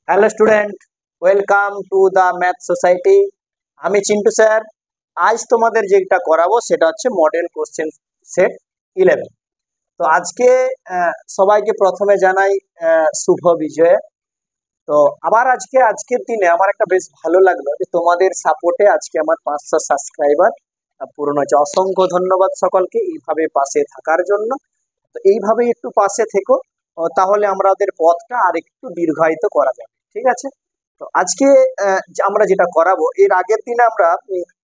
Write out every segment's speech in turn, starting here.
Hello student, welcome to the math society. আমি Chintu sir. আজ তোমাদের যেটা করাবো সেটা হচ্ছে মডেল কোশ্চেন সেট 11। তো আজকে সবাইকে প্রথমে জানাই শুভ বিজয়। তো আবার আজকের দিনে আমার একটা বেশ ভালো লাগলো যে তোমাদের সাপোর্টে আজকে আমার 500 সাবস্ক্রাইবার পূরণ হয়েছে। অসংখ্য ধন্যবাদ সকলকে এইভাবে পাশে থাকার জন্য। তো এইভাবে একটু পাশে থেকো, তাহলে আমাদের পথটা আর একটু দীর্ঘায়িত করা যাবে। ঠিক আছে? তো আজকে আমরা যেটা করাবো, এর আগের দিনে আমরা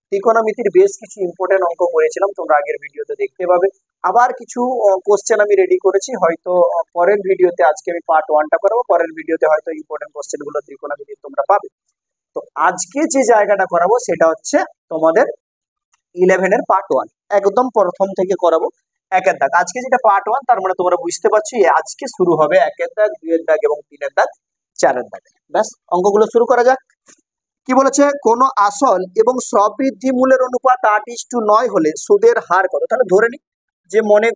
ত্রিকোণমিতির বেশ কিছু ইম্পর্টেন্ট অঙ্ক করেছিলাম, তোমরা আগের ভিডিওতে দেখতে পাবে। আবার কিছু কোশ্চেন আমি রেডি করেছি, হয়তো পরের ভিডিওতে আজকে আমি পার্ট 1টা করাবো, পরের ভিডিওতে হয়তো ইম্পর্টেন্ট কোশ্চেন গুলো ত্রিকোণমিতির তোমরা পাবে। তো আজকে যে জায়গাটা করাবো সেটা হচ্ছে তোমাদের 11 এর পার্ট 1, একদম প্রথম থেকে করাবো। একের দাগ আজকে যেটা পার্ট 1, তার মানে তোমরা বুঝতে পারছো আজকে শুরু হবে একের দাগ, 2 এর দাগ এবং 3 এর দাগ, 4 এর দাগ। ব্যাস, অঙ্কগুলো শুরু করা যাক। কি বলেছে? কোন আসল এবং সবৃদ্ধি মূলের অনুপাত 8:9 হলে সুদের হার কত? তাহলে ধরে নি যে মনে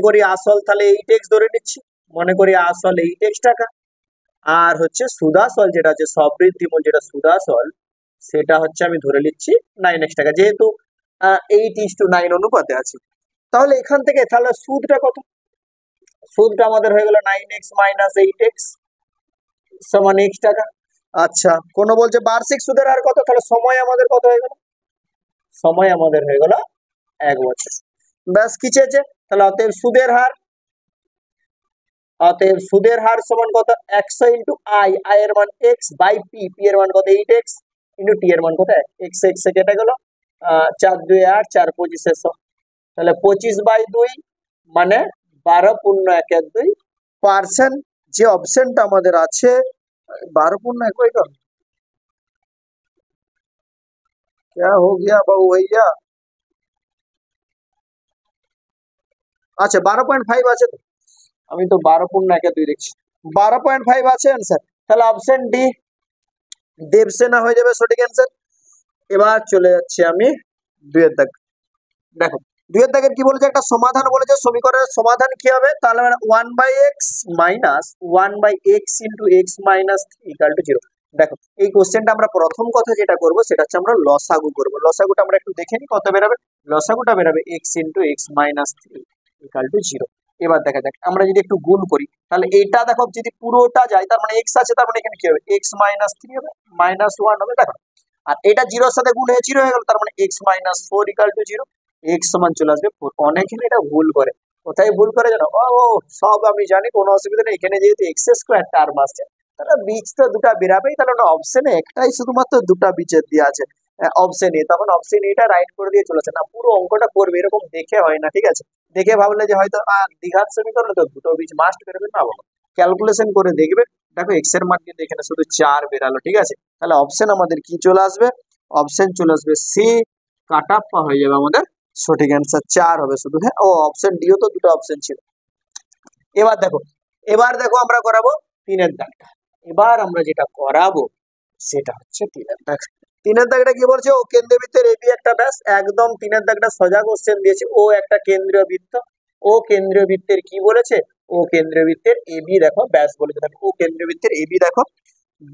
করি আসল তাহলে 8x ধরে নিচ্ছি, মনে করি আসল 8x টাকা, আর হচ্ছে সুদাসল যেটা হচ্ছে সবৃদ্ধি মূল যেটা সুদাসল সেটা হচ্ছে আমি ধরে নিচ্ছি 9x টাকা, যেহেতু 8:9 অনুপাতে আছে। তাহলে এখান থেকে তাহলে সুদটা কত? সুদটা আমাদের হয়ে গেল 9x মাইনাস 8x সমান x টাকা। আচ্ছা, কোন বলছে বার্ষিক সুদের হার কত? তাহলে সময় আমাদের কত হয়ে গেল? সময় আমাদের হয়ে গেল 1 বছর। ব্যাস, কি চেয়েছে? তাহলে অতএব সুদের হার সমান কত? 100 ইন্টু আই এর মান x বাই পি এর মান কত? 8x ইন্টু টি এর মান কত? x এ কেটে গেল, 4 2 8 4 25 100, তাহলে 25/2 মানে 12.112%। যে অপশনটা আমাদের আছে 12.1, क्या हो गया बाबू भैया? আচ্ছা 12.5 আছে, তো আমি তো 12.1 দেখছি, 12.5 আছে অ্যান্সার। তাহলে অপশন ডি দেবসেনা হয়ে যাবে সঠিক অ্যান্সার। এবার চলে যাচ্ছি আমি 2 এর দাগ। দেখো 2 এর দাগের কি বলেছে? একটা সমাধান বলেছে, সমীকরণের সমাধান কি হবে? তাহলে 1/x minus 1/x into x minus 3 equal to 0। দেখো এই কোশ্চেনটা আমরা প্রথম কথা যেটা করব সেটা হচ্ছে আমরা লসাগু করব। লসাগুটা আমরা একটু দেখে নিই কত বেরোবে। লসাগুটা বেরোবে x into x minus 3 equal to 0। এবার দেখা যাক, আমরা যদি একটু গুণ করি তাহলে এটা দেখো যদি পুরোটা যায় তার মানে x আছে, তার মানে এখানে কি হবে? x মাইনাস 3 হবে, মাইনাস 1 হবে। দেখো আর এটা 0 এর সাথে গুণ হয়ে 0 হয়ে গেল, তার মানে x minus 4 equal to 0। x সমান চলে আসবে 4। অনেকে এটা ভুল করে, কোথায় ভুল করে জানো? ও সব আমি জানি, কোনো অসুবিধা নেই। এখানে যেহেতু x স্কয়ার টার্ম আসছে তাহলে বীজ তো দুটো বেরাবেই, তাহলে অপশনে একটাই শুধুমাত্র দুটো বীজের দেওয়া আছে অপশন এ, তখন অপশন এটা রাইট করে দিয়ে চলেছে না, পুরো অঙ্কটা করবে এরকম দেখে হয় না। ঠিক আছে? দেখে ভাবলে যে হয়তো দ্বিঘাত সমীকরণ তো দুটো বীজ মাস্ট বেরোবে, না বাবা, ক্যালকুলেশন করে দেখবে। দেখো x এর মান কিন্তু এখানে শুধু 4 বেরালো। ঠিক আছে? তাহলে অপশন আমাদের কি চলে আসবে? অপশন চলে আসবে সি, কাটাপ্পা হয়ে যাবে আমাদের সঠিক অ্যান্সার 4 হবে শুধু। হ্যাঁ, ও অপশন ডিও তো দুটো অপশন ছিল। এবার দেখো আমরা করাবো 3 এর দাগটা। এবার আমরা যেটা করাবো সেটা হচ্ছে 3 এর দাগ। 3 এর দাগটা কি বলছে? ও কেন্দ্রবৃত্তের এবি একটা ব্যাস, একদম 3 এর দাগটা সোজা কোশ্চেন দিয়েছে। ও একটা কেন্দ্রীয় বৃত্ত, ও কেন্দ্রীয় বৃত্তের কি বলেছে? ও কেন্দ্রীয় বৃত্তের এবি দেখো ব্যাস বলেছে। দেখো ও কেন্দ্রীয় বৃত্তের এবি দেখো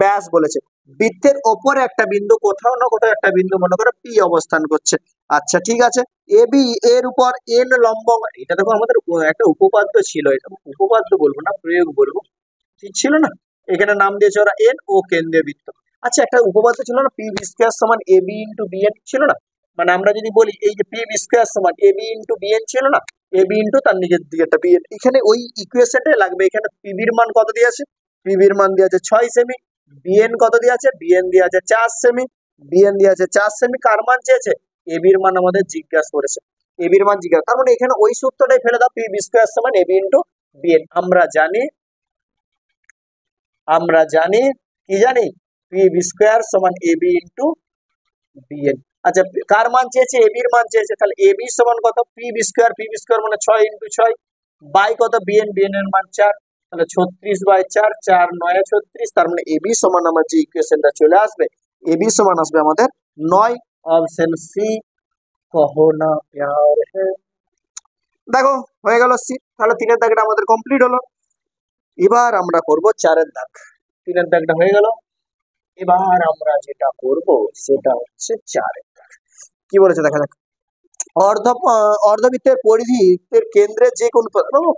ব্যাস বলেছে। বৃত্তের ওপরে একটা বিন্দু, কোথাও না কোথাও একটা বিন্দু মনে করো পি অবস্থান করছে। আচ্ছা ঠিক আছে, এবি এর উপর এন লম্ব, এটা দেখো আমাদের একটা উপপাদ্য ছিল, এটা উপপাদ্য বলবো না, প্রয়োগ বলবো, ঠিক ছিল না? এখানে নাম দিয়েছে ওরা এন, ও কেন্দ্রীয় বৃত্ত। আচ্ছা একটা উপপাদ্য ছিল না, পি বি স্কয়ার সমান এবি ইন্টু বিএন, ছিল না? মানে আমরা যদি বলি এই যে পি বি স্কয়ার সমান এবি ইন্টু বিএন ছিল না, এবি ইন্টু তার নিজের দিকে একটা বিএন, এখানে ওই ইকুয়েশনটাই লাগবে। এখানে পিবির মান কত দিয়ে আছে? পিবির মান দিয়ে আছে 6 সেমি। বিএন কত দিয়ে আছে? বিএন দিয়ে আছে 4 সেমি। বিএন দিয়ে আছে 4 সেমি। কার মান চেয়েছে? এবির মান আমাদের জিজ্ঞাসা করেছে, এবির মান জিজ্ঞাসা। তার মানে এখানে ওই সূত্রটাই ফেলে দাও, পি বি স্কয়ার সমান এবি ইন্টু বিএন। আমরা জানি কি জানি? পি বি স্কয়ার সমান এবি ইন্টু বিএন। আচ্ছা কার মান চেয়েছে? এবির মান চেয়েছে। তাহলে এবি সমান কত? পি বি স্কয়ার মানে 6 ইন্টু 6 বাই কত? বিএন এর মান 4, তাহলে 36/4, 4 9 36। তার মানে এবি সমান আমার যে ইকুয়েশনটা চলে আসবে, এবি সমান আসবে আমাদের 9। অপশন সি, কहो ना प्यार है। দেখো হয়ে গেল সি, তাহলে 3-এর দাগটা আমাদের কমপ্লিট হলো। এবার আমরা করব 4-এর দাগ। 3-এর দাগটা হয়ে গেল, এবার আমরা যেটা করব সেটা হচ্ছে 4-এর দাগ। কি বলেছে দেখা যাক। অর্ধবৃত্তের পরিধির কেন্দ্রে যে কোন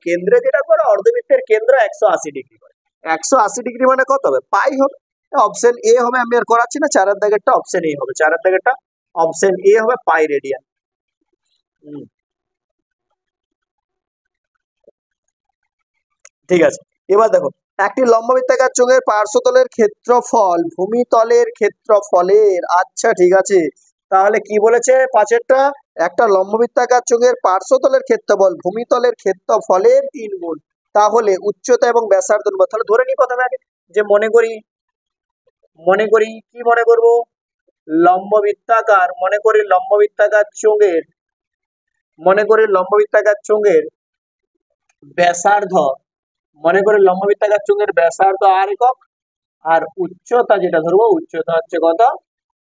কেন্দ্রে যেটা করে, অর্ধবৃত্তের কেন্দ্র 180 ডিগ্রি করে। 180 ডিগ্রি মানে কত হবে? পাই হবে। অপশন এ হবে, আমি আর করাচ্ছি না, 4-এর দাগেরটা অপশন এ হবে। 4-এর দাগেরটা অপশন এ হবে, পাই রেডিয়ান। ঠিক আছে, এবার দেখো একটি লম্ববৃত্তাকার চোঙের পার্শ্বতলের ক্ষেত্রফল ভূমিতলের ক্ষেত্রফলের, আচ্ছা ঠিক আছে, তাহলে কি বলেছে 5-এরটা, একটা লম্ববৃত্তাকার চোঙের পার্শ্বতলের ক্ষেত্রফল ভূমিতলের ক্ষেত্রফলের 3 গুণ, তাহলে উচ্চতা এবং ব্যাসার্ধ অনুপাত। তাহলে ধরে নি প্রথমে আগে যে মনে করি কি মনে করব, লম্ববৃত্তাকার, মনে করি লম্ববৃত্তাকার চোঙের ব্যাসার্ধ, মনে করে লম্ববৃত্তাকার চোঙের ব্যাসার্ধ আর একক, আর উচ্চতা যেটা ধরবো উচ্চতা হচ্ছে কত,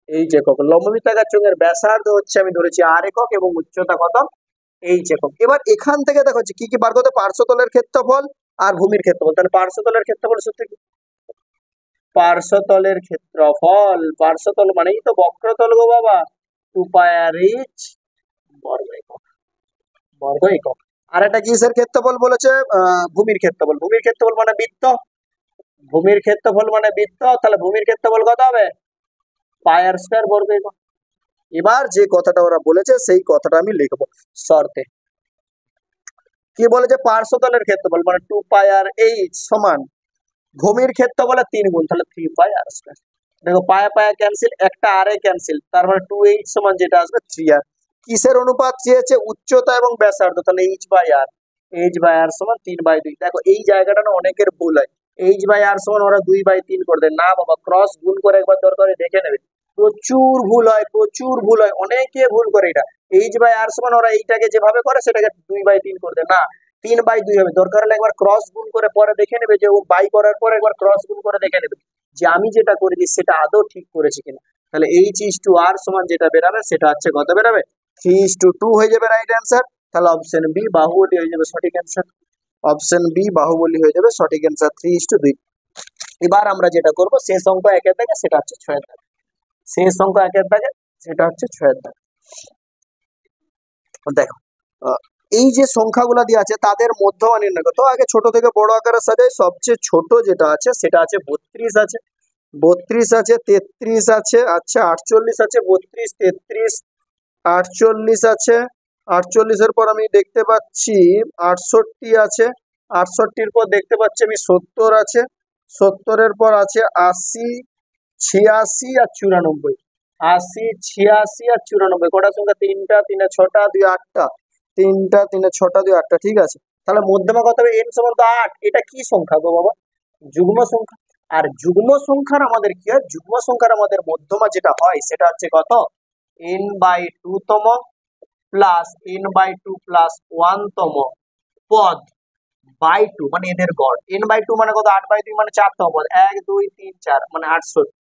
এইচ একক। লম্ববৃত্তাকার চোঙের ব্যাসার্ধ হচ্ছে আমি ধরেছি আর একক এবং উচ্চতা কত, এইচ একক। এবার এখান থেকে দেখো কি কি বার করতে, পার্শ্বতলের ক্ষেত্রফল আর ভূমির ক্ষেত্রফল। তাহলে পার্শ্বতলের ক্ষেত্রফল সূত্র কি? পার্শ্বতলের ক্ষেত্রফল, পার্শ্বতল মানেই তো বক্রতল গো বাবা, 2 পাই আর এইচ বর্গ একক। আর একটা কিসের ক্ষেত্রফল বলেছে? ভূমির ক্ষেত্রফল। ভূমির ক্ষেত্রফল মানে বৃত্ত, ভূমির ক্ষেত্রফল মানে বৃত্ত, তাহলে ভূমির ক্ষেত্রফল কত হবে? পাই আর স্কয়ার বর্গ একক। এবার যে কথাটা ওরা বলেছে সেই কথাটা আমি লিখবো শর্তে। কি বলেছে? পার্শ্বতলের ক্ষেত্রফল মানে 2 পাই আর এইচ সমান ভূমির ক্ষেত্রফলের 3 গুণ, তাহলে 3 পাই আর স্কয়ার। দেখো পায়া পায়া ক্যান্সেল, একটা আর এ ক্যান্সেল, তার মানে 2h সমান যেটা আসবে 3r। কিসের অনুপাত চেয়েছে? উচ্চতা এবং ব্যাসার্ধ, তাহলে h বাই r সমান 3/2। দেখো এই জায়গাটা না অনেকের ভুল হয়, h বাই r সমান ওরা 2/3 করে দেয়। না বাবা, ক্রস গুণ করে একবার দরকার দেখে নেবে, প্রচুর ভুল হয়, অনেকে ভুল করে এটা। h বাই r সমান ওরা এইটাকে যেভাবে করে সেটাকে 2/3 করে দেয়, না 3/2 হবে। দরকার হলে একবার ক্রস গুণ করে পরে দেখে নেবে, যে ও বাই করার পর একবার ক্রস গুণ করে দেখে নেবে যে আমি যেটা করেছি সেটা আদৌ ঠিক করেছি কিনা। তাহলে h/r সমান যেটা বেরাবে সেটা হচ্ছে কত বেরাবে? 3:2 হয়ে যাবে রাইট অ্যান্সার। তাহলে অপশন বি বাহুবলী হয়ে যাবে সঠিক অ্যান্সার। অপশন বি বাহুবলী হয়ে যাবে সঠিক অ্যান্সার, 3:2। এবার আমরা যেটা করব শেষ অঙ্ক 1-এর দাগে, সেটা হচ্ছে 6-এর দাগে। শেষ অঙ্ক 1-এর দাগে সেটা হচ্ছে 6-এর দাগে। দেখো এই যে সংখ্যাগুলো দিয়ে আছে তাদের মধ্যমা নির্ণয় করতে, আগে ছোট থেকে বড় আকারে সাজাই। সবচেয়ে ছোট যেটা আছে সেটা আছে 32 আছে, 32 আছে, 33 আছে, আচ্ছা 48 আছে, 32, 33, 48 আছে, 48-এর পর আমি দেখতে পাচ্ছি 68 আছে, 68-র পর দেখতে পাচ্ছি আমি 70 আছে, 70-এর পর আছে 80, 86 আর 94। 80, 86 আর 94 কটা সংখ্যা? 3টা, 3-এ 6টা, 2-এ 8টা, 3টা, 3-এ 6টা, 2-এ 8টা। ঠিক আছে, তাহলে মধ্যমা কত হবে? n সমান তো 8। এটা কি সংখ্যা গো বাবা? যুগ্ম সংখ্যা। আর যুগ্ম সংখ্যার আমাদের কি হয়? যুগ্ম সংখ্যার আমাদের মধ্যমা যেটা হয় সেটা হচ্ছে কত? n/2 তম প্লাস n/2 প্লাস 1 তম পদ বাই 2, মানে এদের গড়। n/2 মানে কত? 8/2 মানে 4 তম পদ, 1 2 3 4 মানে 68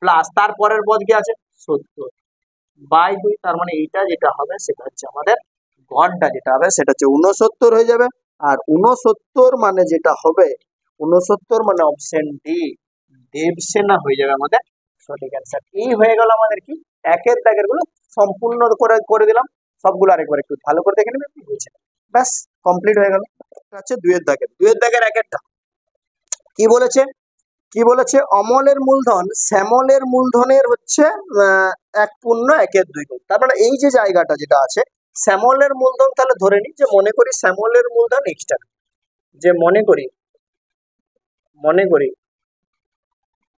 প্লাস তারপরের পদ কি আছে? 70/2, তার মানে এইটা যেটা হবে সেটা হচ্ছে আমাদের গড়টা যেটা হবে সেটা হচ্ছে 69 হয়ে যাবে। আর 69 মানে যেটা হবে, 69 মানে অপশন ডি দেবসেনা হয়ে যাবে আমাদের সঠিক অ্যান্সার। এই হয়ে গেল আমাদের কি 1-এর দাগের গুলো সম্পূর্ণ করে দিলাম। সবগুলো আরেকবার একটু ভালো করে দেখে নেবেন, বুঝছেন? ব্যাস কমপ্লিট হয়ে গেল। আচ্ছা 2-এর দাগের 1-এরটা কি বলেছে? অমলের মূলধন শ্যামলের মূলধনের হচ্ছে 1/1-এর 2 গুণ। তার মানে এই যে জায়গাটা যেটা আছে শ্যামলের মূলধন, তাহলে ধরে নিই যে মনে করি শ্যামলের মূলধন x টাকা, যে মনে করি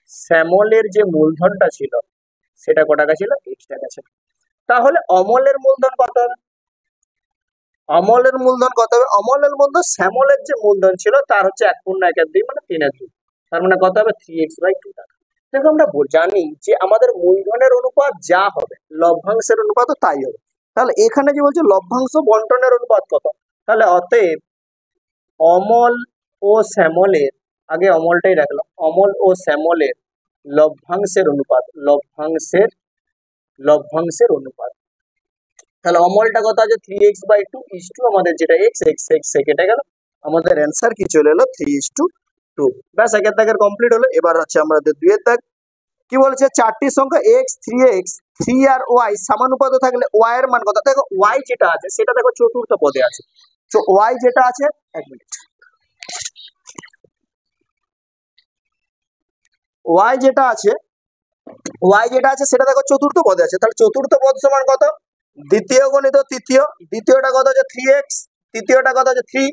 শ্যামলের যে মূলধনটা ছিল সেটা কত টাকা ছিল? x টাকা ছিল। তাহলে অমলের মূলধন কত হবে? অমলের মূলধন শ্যামলের যে মূলধন ছিল তার হচ্ছে 1/1-এর 2 মানে 3/2, তার মানে কত হবে? 3x/2 টাকা। দেখো আমরা জানি যে আমাদের মূলধনের অনুপাত যা হবে লভ্যাংশের অনুপাতও তাই হবে। তাহলে এখানে যে বলছে লভ্যাংশ বন্টনের অনুপাত কত, তাহলে অতএব অমল ও শ্যামলের, আগে অমলটাই রাখলাম, অমল ও শ্যামলের লভ্যাংশের অনুপাত তাহলে অমলটা কত আছে 3x/2 ইস টু আমাদের যেটা x x x কেটে গেল, আমাদের অ্যান্সার কি চলে এলো 3:2। ব্যাস একের দাগের কমপ্লিট হলো। এবার হচ্ছে আমাদের দুইয়ের দাগ। কি বলেছে চারটি সংখ্যা x 3x 3 আর y সমানুপাতে থাকলে y এর মান কত? দেখো y যেটা আছে সেটা দেখো চতুর্থ পদে আছে। তো y যেটা আছে, এক মিনিট, y যেটা আছে সেটা দেখো চতুর্থ পদে আছে। তাহলে চতুর্থ পদ সমান কত? দ্বিতীয় গণিত তৃতীয়, দ্বিতীয়টা কত হচ্ছে 3x, তৃতীয়টা কত হচ্ছে 3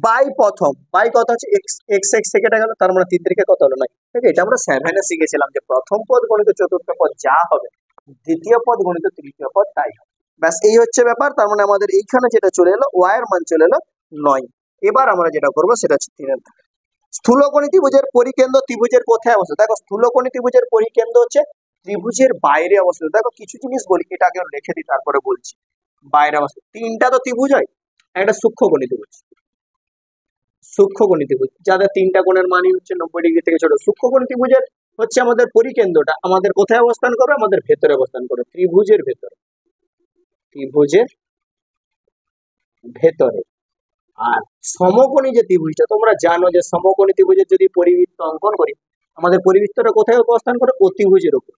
বাই প্রথম, বাই কত হচ্ছে x x x কেটে গেল, তার মানে 3 3 কত হলো 9। ঠিক আছে, এটা আমরা 7 এ শিখেছিলাম যে প্রথম পদ গণিত চতুর্থ পদ যা হবে দ্বিতীয় পদ গণিত তৃতীয় পদ তাই হবে। ব্যাস এই হচ্ছে ব্যাপার। তার মানে আমাদের এইখানে যেটা চলে এলো y এর মান চলে এলো 9। এবার আমরা যেটা করবো সেটা হচ্ছে 3 এর দাগ। স্থূলকোণী ত্রিভুজের পরিকেন্দ্র ত্রিভুজের কোথায় অবস্থিত? দেখো স্থূলকোণী ত্রিভুজের পরিকেন্দ্র হচ্ছে ত্রিভুজের বাইরে অবস্থিত। দেখো কিছু জিনিস বলি, এটা আগে লিখে দিই তারপরে বলছি। বাইরে অবস্থিত তিনটা তো ত্রিভুজ হয়, একটা সূক্ষ্মকোণী ত্রিভুজ, সূক্ষ্মকোণী ত্রিভুজ যাদের তিনটা কোণের মানই হচ্ছে 90 ডিগ্রি থেকে ছোট। সূক্ষ্মকোণী ত্রিভুজের হচ্ছে আমাদের পরিকেন্দ্রটা আমাদের কোথায় অবস্থান করবে? আমাদের ভেতরে অবস্থান করবে, ত্রিভুজের ভেতরে, ত্রিভুজের ভেতরে। আর সমকোণী যে ত্রিভুজটা তোমরা জানো যে সমকোণী ত্রিভুজের যদি পরিবৃত্ত অঙ্কন করি আমাদের পরিবৃত্তটা কোথায় অবস্থান করে? অতিভুজের উপর,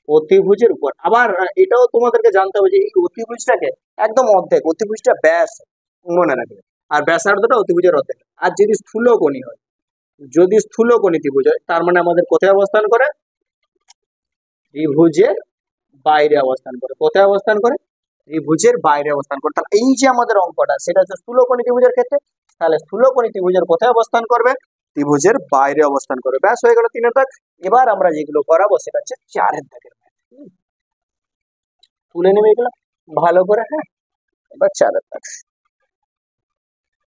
অতিভুজের উপর। আবার এটাও তোমাদেরকে জানতে হবে যে এই অতিভুজটাকে একদম অর্ধেক, অতিভুজটা ব্যাস মনে রাখবে, আর ব্যাসার্ধটা অতিভুজের অর্ধেক। আর যদি স্থূলকোণী হয়, যদি স্থূলকোণী ত্রিভুজ হয় তার মানে আমাদের কোথায় অবস্থান করে? ত্রিভুজের বাইরে অবস্থান করে। কোথায় অবস্থান করে? ত্রিভুজের বাইরে অবস্থান করে। তাহলে এই যে আমাদের অঙ্কটা সেটা হচ্ছে স্থূলকোণী ত্রিভুজের ক্ষেত্রে। তাহলে স্থূলকোণী ত্রিভুজের কোথায় অবস্থান করবে? ত্রিভুজের বাইরে অবস্থান করবে। ব্যাস হয়ে গেল 3 এর দাগ। এবার আমরা যেগুলো করাবো সেটা হচ্ছে 4 এর দাগের তুলে নেবে এগুলো ভালো করে। হ্যাঁ, এবার 4 এর দাগ।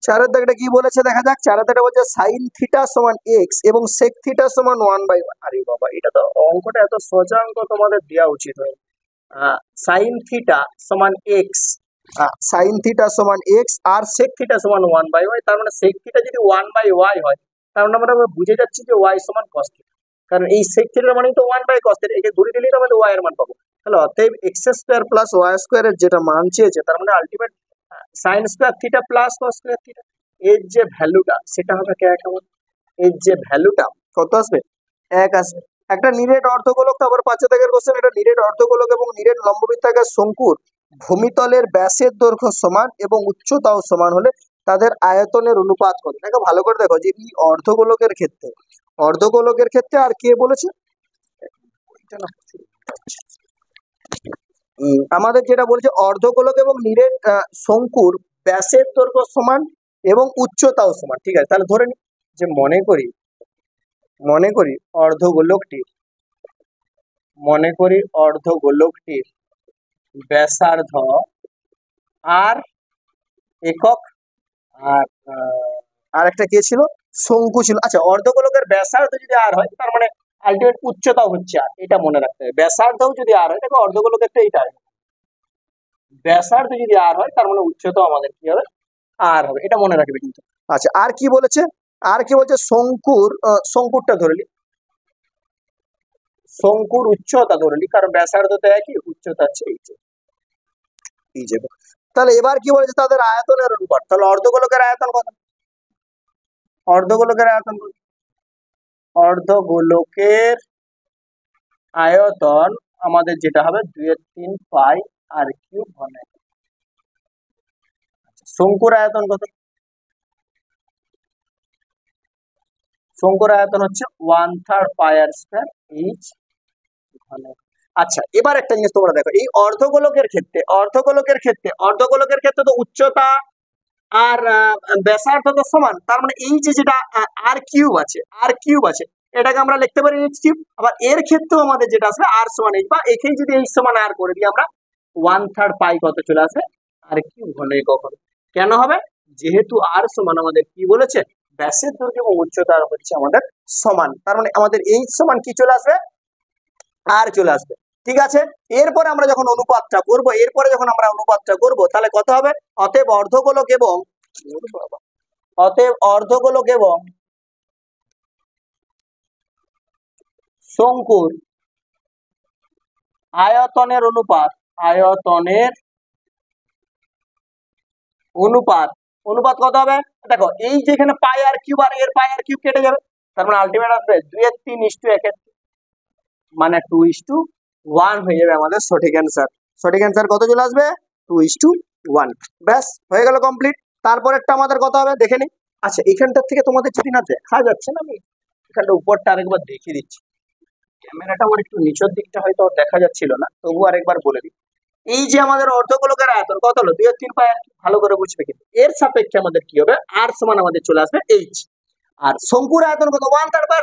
4 এর দাগটা কি বলেছে দেখা যাক। 4 এর দাগটা বলছে sin থিটা সমান x এবং sec থিটা সমান 1/1। আরে বাবা, এটা তো অঙ্কটা এত সোজা অঙ্ক তোমাদের দেওয়া উচিত হয়। সাইন থিটা সমান এক্স, সাইন থিটা সমান এক্স আর সেক থিটা সমান 1/y। তার মানে সেক থিটা যদি 1/y হয় তার মানে আমরা বুঝে যাচ্ছি যে y সমান cos থিটা, কারণ এই সেক থিটার মানে তো 1/cos থিটা, একে ধরে দিলেই তো আমাদের y এর মান পাবো। তাহলে অতএব এক্স স্কোয়ার প্লাস ওয়াই স্কোয়ারের যেটা মান চেয়েছে তার মানে ultimate sine square theta plus cos square theta, এর যে ভ্যালুটা সেটা হবে কে এক, আমাদের এর যে ভ্যালুটা কত আসবে? 1 আসবে। একটা নিরেট অর্ধগোলক, তারপর 5 দাগের কোশ্চেন, এটা নিরেট অর্ধগোলক এবং নিরেট লম্ববৃত্তাকার শঙ্কুর ভূমিতলের ব্যাসের দৈর্ঘ্য সমান এবং উচ্চতাও সমান হলে তাদের আয়তনের অনুপাত কত? দেখো ভালো করে দেখো যে এই অর্ধগোলকের ক্ষেত্রে, অর্ধগোলকের ক্ষেত্রে আর কে বলেছে আমাদের যেটা বলছে অর্ধগোলক এবং নিরেট শঙ্কুর ব্যাসের দৈর্ঘ্য সমান এবং উচ্চতাও সমান। ঠিক আছে, তাহলে ধরে নি যে মনে করি অর্ধগোলকটির ব্যাসার্ধ আর একক, আর আর একটা কে ছিল? শঙ্কু ছিল। আচ্ছা, অর্ধগোলকের ব্যাসার্ধ যদি আর হয় তার মানে আলটিমেট উচ্চতাও হচ্ছে আর, এটা মনে রাখতে হবে। ব্যাসার্ধও যদি আর হয়, দেখো অর্ধগোলকের তো এইটা ব্যাসার্ধ যদি আর হয় তার মানে উচ্চতাও আমাদের কি হবে? আর হবে, এটা মনে রাখবে কিন্তু। আচ্ছা, আর কি বলেছে? শঙ্কুরটা ধরে নি, শঙ্কুর উচ্চতা ধরে নি, কারণ ব্যাসার্ধ তো একই, উচ্চতা হচ্ছে এই যে। তাহলে এবার কি বলেছে? তাদের আয়তনের অনুপাত। তাহলে অর্ধগোলকের আয়তন কত? অর্ধগোলকের আয়তন কত? অর্ধগোলকের আয়তন আমাদের যেটা হবে 2/3 পাই আর কিউব ঘন। শঙ্কুর আয়তন কত? শঙ্কুর আয়তন হচ্ছে 1/3 পাই আর স্কয়ার এইচ ঘন। আচ্ছা, এবার একটা জিনিস তোমরা দেখো, এই অর্ধগোলকের ক্ষেত্রে তো উচ্চতা আর ব্যাসার্ধ তো সমান, তার মানে এই যে যেটা আর কিউব আছে এটাকে আমরা লিখতে পারি এইচ কিউব। আবার এর ক্ষেত্রেও আমাদের যেটা আসবে আর সমান এইচ, বা এখানে যদি এইচ সমান আর করে দিই আমরা 1/3 পাই কত চলে আসে? আর কিউব ঘন একক হবে। কেন হবে? যেহেতু আর সমান আমাদের কি বলেছে? ব্যাসের দৈর্ঘ্য এবং উচ্চতা হচ্ছে আমাদের সমান, তার মানে আমাদের এইচ সমান কি চলে আসবে? আর চলে আসবে। ঠিক আছে, এরপরে আমরা যখন অনুপাতটা করব তাহলে কত হবে? অতএব অর্ধগোলক এবং শঙ্কুর আয়তনের অনুপাত, অনুপাত কত হবে দেখো, এই যে এখানে পাই আর কিউব আর এর পাই আর কিউব কেটে যাবে, তার মানে আলটিমেট আসবে 2/3:1, মানে 2:1 হয়ে যাবে আমাদের সঠিক অ্যান্সার। সঠিক অ্যান্সার কত চলে আসবে 2:1। ব্যাস হয়ে গেল কমপ্লিট। তারপরেরটা আমাদের কত হবে দেখে নি। আচ্ছা এখানটার থেকে তোমাদের যদি না দেখা যাচ্ছে না, আমি এখানটা উপরটা আরেকবার দেখিয়ে দিচ্ছি, ক্যামেরাটা আমার একটু নিচের দিকটা হয়তো দেখা যাচ্ছিল না, তবু আরেকবার বলে দিই। এই যে আমাদের অর্ধগোলকের আয়তন কত হলো 2/3 পাই, ভালো করে বুঝবে কিন্তু এর সাপেক্ষে আমাদের কি হবে আর সমান আমাদের চলে আসবে এইচ। আর শঙ্কুর আয়তন কত 1/3 পাই,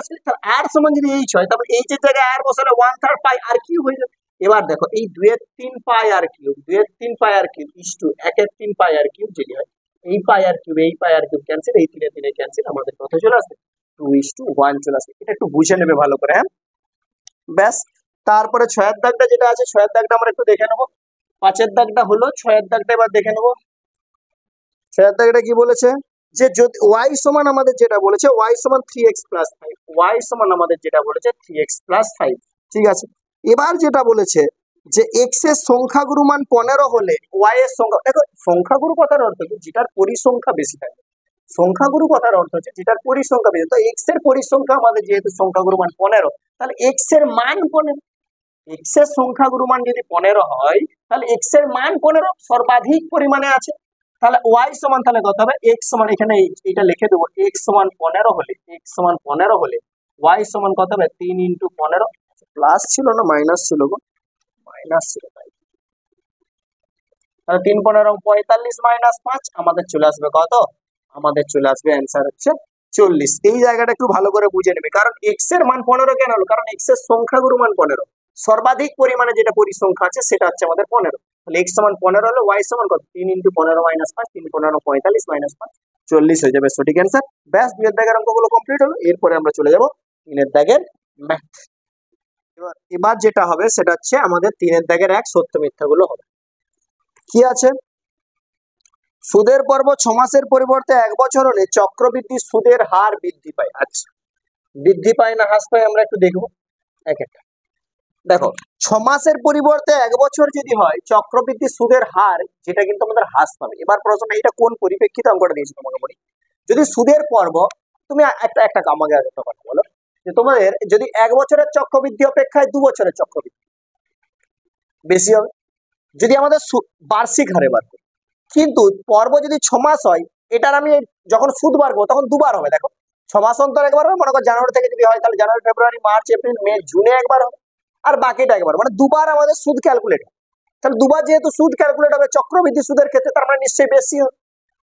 আর সমান যদি এইচ হয় তাহলে এইচ এর জায়গায় আর বসালে 1/3 পাই আর কিউব হয়ে যাবে। এবার দেখো এই 2/3 পাই আর কিউব, 2/3 পাই আর কিউব ইস্টু 1/3 পাই আর কিউব যদি হয়, এই পাই আর কিউব এই পাই আর কিউব ক্যান্সেল, এই 3 ক্যান্সেল, আমাদের কত চলে আসবে 2:1 চলে আসবে। এটা একটু বুঝে নেবে ভালো করে, হ্যাঁ ব্যাস। তারপরে 6 এর দাগটা যেটা আছে 6 এর দাগটা আমরা একটু দেখে নেবো। 5 এর দাগটা হলো, 6 এর দাগটা এবার দেখে নেবো। 6 এর দাগটা কি বলেছে যে যদি y সমান আমাদের যেটা বলেছে y সমান 3x + 5, y সমান আমাদের যেটা বলেছে 3x + 5, ঠিক আছে। এবার যেটা বলেছে যে x এর সংখ্যাগুরু মান 15 হলে y এর সংখ্যা, দেখো সংখ্যাগুরু কথার অর্থ কি যেটার পরিসংখ্যা বেশি থাকে, সংখ্যাগুরু কথার অর্থ হচ্ছে যেটার পরিসংখ্যা বেশি। তো x এর পরিসংখ্যা আমাদের যেহেতু সংখ্যাগুরু মান 15, তাহলে x এর মান 15, x এর সংখ্যাগুরু মান যদি 15 হয় তাহলে x এর মান 15 সর্বাধিক পরিমাণে আছে। তাহলে y সমান তাহলে কত হবে x সমান, এখানে এটা লিখে দেবো, x সমান 15 হলে, x সমান 15 হলে y সমান কত হবে 3 × 15, প্লাস ছিল না মাইনাস ছিল গো, মাইনাস ছিল, তাই তাহলে 3 × 15 45 - 5 আমাদের চলে আসবে কত, আমাদের চলে আসবে অ্যান্সার হচ্ছে 40। এই জায়গাটা একটু ভালো করে বুঝে নেবে, কারণ x এর মান 15 কেন হলো, কারণ x এর সংখ্যাগুরু মান 15, সর্বাধিক পরিমাণে যেটা পরিসংখ্যা আছে সেটা হচ্ছে আমাদের 15। তাহলে x সমান 15 হলে y সমান কত 3 × 15 - 5, 3 × 15 45 - 5 40 হয়ে যাবে সঠিক অ্যান্সার। ব্যাস 2 এর দাগের অঙ্কগুলো কমপ্লিট হলো। এরপরে আমরা চলে যাব 3 এর দাগের ম্যাথ। এবার যেটা হবে সেটা হচ্ছে আমাদের 3 এর দাগের এক সত্য মিথ্যা গুলো হবে। কি আছে, সুদের পর্ব 6 মাসের পরিবর্তে 1 বছর হলে চক্রবৃদ্ধি সুদের হার বৃদ্ধি পায়। আচ্ছা বৃদ্ধি পায় না হ্রাস পায় আমরা একটু দেখবো এক একটা। দেখো 6 মাসের পরিবর্তে 1 বছর যদি হয় চক্রবৃদ্ধি সুদের হার যেটা কিন্তু আমাদের হ্রাস পাবে। এবার প্রশ্ন এটা কোন পরিপ্রেক্ষিতে অঙ্কটা দিয়েছি তোমাকে বলি। যদি সুদের পর্ব, তুমি একটা একটা আমাকে আগে একটা কথা বলো যে তোমাদের যদি 1 বছরের চক্রবৃদ্ধি অপেক্ষায় 2 বছরের চক্রবৃদ্ধি বেশি হবে যদি আমাদের বার্ষিক হারে বার করি, কিন্তু পর্ব যদি 6 মাস হয় এটার আমি যখন সুদ বার করবো তখন দুবার হবে। দেখো 6 মাস অন্তর একবার হবে, মনে করো জানুয়ারি থেকে যদি হয় তাহলে জানুয়ারি ফেব্রুয়ারি মার্চ এপ্রিল মে জুনে একবার হবে, আর বাকিটা একবার, মানে দুবার আমাদের সুদ ক্যালকুলেট হবে। তাহলে দুবার যেহেতু সুদ ক্যালকুলেট হবে চক্রবৃদ্ধি সুদের ক্ষেত্রে, তার মানে নিশ্চয়ই বেশি হবে।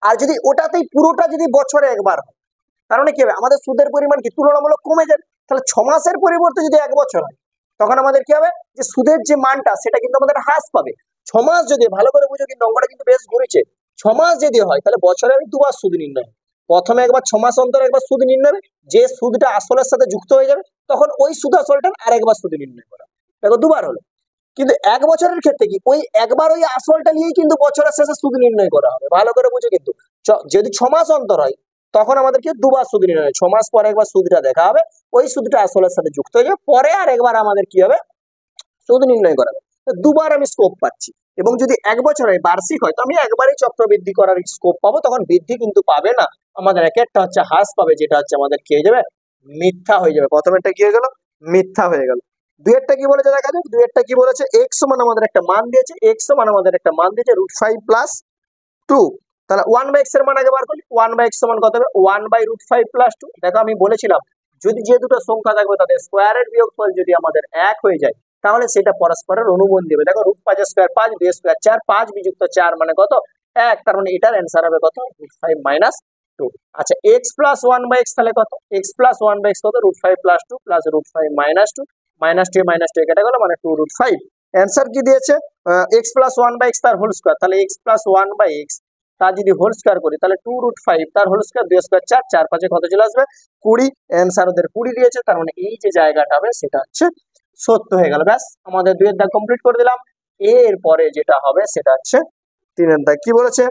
আর যদি ওটাতেই পুরোটা যদি বছরে একবার হয় তার মানে কি হবে আমাদের সুদের পরিমাণ কি তুলনামূলক কমে যাবে। তাহলে 6 মাসের পরিবর্তে যদি 1 বছর হয় তখন আমাদের কি হবে যে সুদের যে মানটা সেটা কিন্তু আমাদের হ্রাস পাবে। 6 মাস যদি, ভালো করে বুঝো কিন্তু অঙ্কটা কিন্তু বেশ ঘুরেছে, 6 মাস যদি হয় তাহলে বছরে আমি দুবার সুদ নির্ণয়, প্রথমে একবার 6 মাস অন্তর একবার সুদ নির্ণয়, যে সুদটা আসলের সাথে যুক্ত হয়ে যাবে তখন ওই সুদ আসলটা আরেকবার সুদ নির্ণয় করা, দেখো দুবার হলো। কিন্তু 1 বছরের ক্ষেত্রে কি ওই একবার ওই আসলটা নিয়েই কিন্তু বছরের শেষে সুদ নির্ণয় করা হবে, ভালো করে বুঝো কিন্তু। যদি 6 মাস অন্তর হয় তখন আমাদেরকে দুবার সুদ নির্ণয় হয়, 6 মাস পরে একবার সুদটা দেখা হবে, ওই সুদটা আসলের সাথে যুক্ত হয়ে যাবে, পরে আর একবার আমাদের কি হবে সুদ নির্ণয় করা হবে। দুবার আমি স্কোপ পাচ্ছি। এবং যদি 1 বছর হয় বার্ষিক হয় তো আমি একবারই চক্রবৃদ্ধি করার স্কোপ পাবো, তখন বৃদ্ধি কিন্তু পাবে না, আমাদের এক একটা হচ্ছে হ্রাস পাবে, যেটা হচ্ছে আমাদের কি হয়ে যাবে মিথ্যা হয়ে যাবে। প্রথমেরটা কি হয়ে গেল মিথ্যা হয়ে গেল। দুইয়েরটা কি বলেছে দেখা যাক, দুইয়েরটা কি বলেছে x সমান আমাদের একটা মান দিয়েছে, x সমান আমাদের একটা মান দিয়েছে √5 + 2, তাহলে 1/x এর মান আগে বার করি, 1/x সমান কত হবে 1/√5 + 2। দেখো আমি বলেছিলাম যদি যে দুটো সংখ্যা থাকবে তাদের স্কয়ারের বিয়োগফল যদি আমাদের 1 হয়ে যায় তাহলে সেটা পরস্পরের অনুবন্ধী দেবে। দেখো √5 স্কয়ার 5, 2 স্কয়ার 4, 5 বিযুক্ত 4 মানে কত 1, তার মানে এটার অ্যান্সার হবে কত √5 - 2। আচ্ছা x + 1/x তাহলে কত, x + 1/x কত √5 + 2 + √5 - 2, -2 কেটে গেল মানে 2√5। অ্যান্সার কি দিয়েছে x + 1/x তার হোল স্কয়ার, তাহলে x + 1/x তার যদি হোল স্কয়ার করি তাহলে 2√5 তার হোল স্কয়ার, 2 স্কয়ার 4, 4 5 কত চলে আসবে 20। অ্যান্সার ওদের 20 দিয়েছে, তার মানে এই যে জায়গাটা হবে সেটা হচ্ছে সত্য হয়ে গেল। ব্যাস আমাদের 2 এর দাগ কমপ্লিট করে দিলাম। এরপরে যেটা হবে সেটা হচ্ছে 3 এর দাগ। কি বলেছে,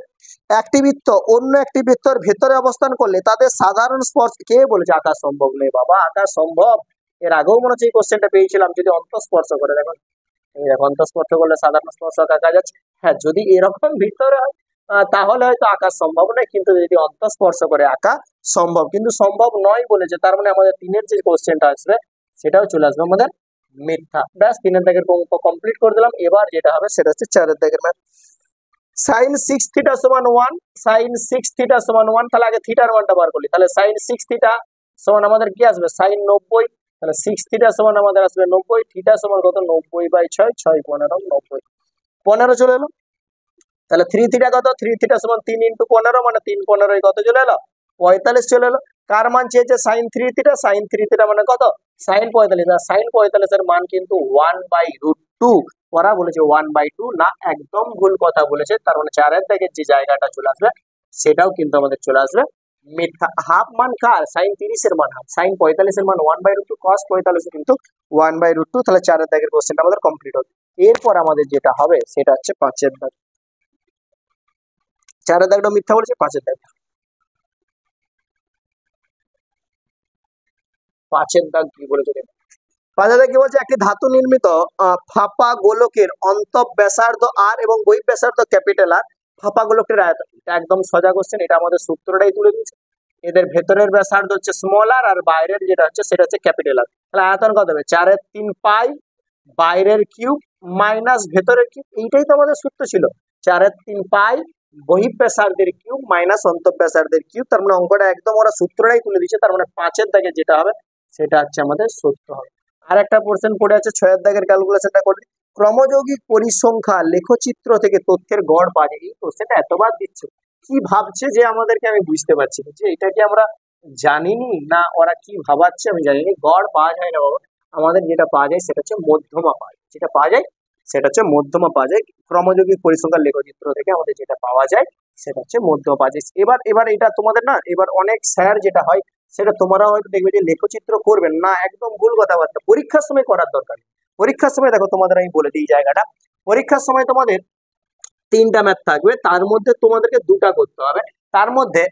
একটি বৃত্ত অন্য একটি বৃত্তের ভেতরে অবস্থান করলে তাদের সাধারণ স্পর্শ, কে বলেছে আঁকা সম্ভব নেই বাবা, আঁকা সম্ভব। এর আগেও মনে হচ্ছে এই কোশ্চেনটা পেয়েছিলাম, যদি অন্তঃস্পর্শ করে, দেখো এই অন্তঃস্পর্শ করলে সাধারণ স্পর্শ আঁকা যাচ্ছে। হ্যাঁ যদি এরকম ভিতরে হয় তাহলে হয়তো আঁকা সম্ভব নয়, কিন্তু যদি অন্তঃস্পর্শ করে আঁকা সম্ভব, কিন্তু সম্ভব নয় বলেছে, তার মানে আমাদের 3-এর যে কোশ্চেনটা আসবে সেটাও চলে আসবে আমাদের মিথ্যা। ব্যাস 3-এর দাগের অঙ্ক কমপ্লিট করে দিলাম। এবার যেটা হবে সেটা হচ্ছে 4-এর দাগের ম্যাথ। sin 6 থিটা সমান 1, sin 6 থিটা সমান 1, তাহলে আগে থিটার মানটা বার করলি, তাহলে sin 6 থিটা সমান আমাদের কি আসবে sin 90, তাহলে 6 থিটা সমান আমাদের আসবে 90, থিটা সমান কত 90/6, 6 15 90, 15 চলে এলো। তাহলে 3 থিটা কত, 3 থিটা সমান 3 × 15, মানে 3 15 কত চলে এলো 45 চলে এলো। কার মান চেয়েছে sin 3 থিটা, sin 3 থিটা মানে কত sin 45, আর sin 45 এর মান কিন্তু 1/√2, ওরা বলেছে 1/2 না, একদম ভুল কথা বলেছে। তার মানে 4-এর দাগের যে জায়গাটা চলে আসবে সেটাও কিন্তু আমাদের চলে আসবে মিথ্যা। হাফ মান কার, sin 30 এর মান হাফ, sin 45 এর মান 1/√2, cos 45 কিন্তু 1/√2, তাহলে 4-এর দাগের কোশ্চেনটা আমাদের কমপ্লিট হবে। এরপর আমাদের যেটা হবে সেটা হচ্ছে 5-এর দাগ। 4-এর দাগটা মিথ্যা বলেছে, 5-এর দাগ, 5-এর দাগ কি বলেছে? 5-এর দাগ কি বলছে, একটি ধাতু নির্মিত ফাঁপা গোলকের অন্তঃব্যাসার্ধ আর এবং বহিঃব্যাসার্ধ ক্যাপিটাল আর, ফাঁপা গোলকের আয়তন, এটা একদম সোজা কোশ্চেন, এটা আমাদের সূত্রটাই তুলে দিয়েছে। এদের ভেতরের ব্যাসার্ধ হচ্ছে স্মল আর, আর বাইরের যেটা হচ্ছে সেটা হচ্ছে ক্যাপিটাল আর। তাহলে আয়তন কত হবে 4/3 পাই বাইরের কিউব মাইনাস ভেতরের কিউব, এইটাই তো আমাদের সূত্র ছিল, 4/3 পাই বহিঃব্যাসার্ধের কিউব মাইনাস অন্তঃব্যাসার্ধের কিউব। তার মানে অঙ্কটা একদম ওরা সূত্রটাই তুলে দিচ্ছে, তার মানে 5-এর দাগে যেটা হবে সেটা হচ্ছে আমাদের সত্য হবে। আর একটা পোর্শন পড়ে আছে 6-এর দাগের ক্যালকুলেশনটা করলে, ক্রমযৌগিক পরিসংখ্যা লেখচিত্র থেকে তথ্যের গড় পাওয়া যায়। এই কোশ্চেনটা এতবার দিচ্ছে, কি ভাবছে যে আমাদেরকে, আমি বুঝতে পারছি না যে এটা কি আমরা জানিনি না ওরা কি ভাবাচ্ছে আমি জানিনি। গড় পাওয়া যায় না বাবা, আমাদের যেটা পাওয়া যায় সেটা হচ্ছে মধ্যমা পাওয়া যায়, যেটা পাওয়া যায় সেটা হচ্ছে মধ্যমা পাওয়া যায়। ক্রমযৌগিক পরিসংখ্যার লেখচিত্র থেকে আমাদের যেটা পাওয়া যায় সেটা হচ্ছে মধ্যমা পাওয়া যায়। এবার এটা তোমাদের না, এবার অনেক স্যার যেটা হয় সেটা তোমরাও হয়তো দেখবে যে লেখচিত্র করবেন না, একদম ভুল কথাবার্তা, পরীক্ষার সময় করার দরকার। পরীক্ষার সময় দেখো তোমাদের আমি বলে দিই জায়গাটা, পরীক্ষার সময় তোমাদের 3টা ম্যাথ থাকবে, তার মধ্যে তোমাদেরকে 2টা করতে হবে। তার মধ্যে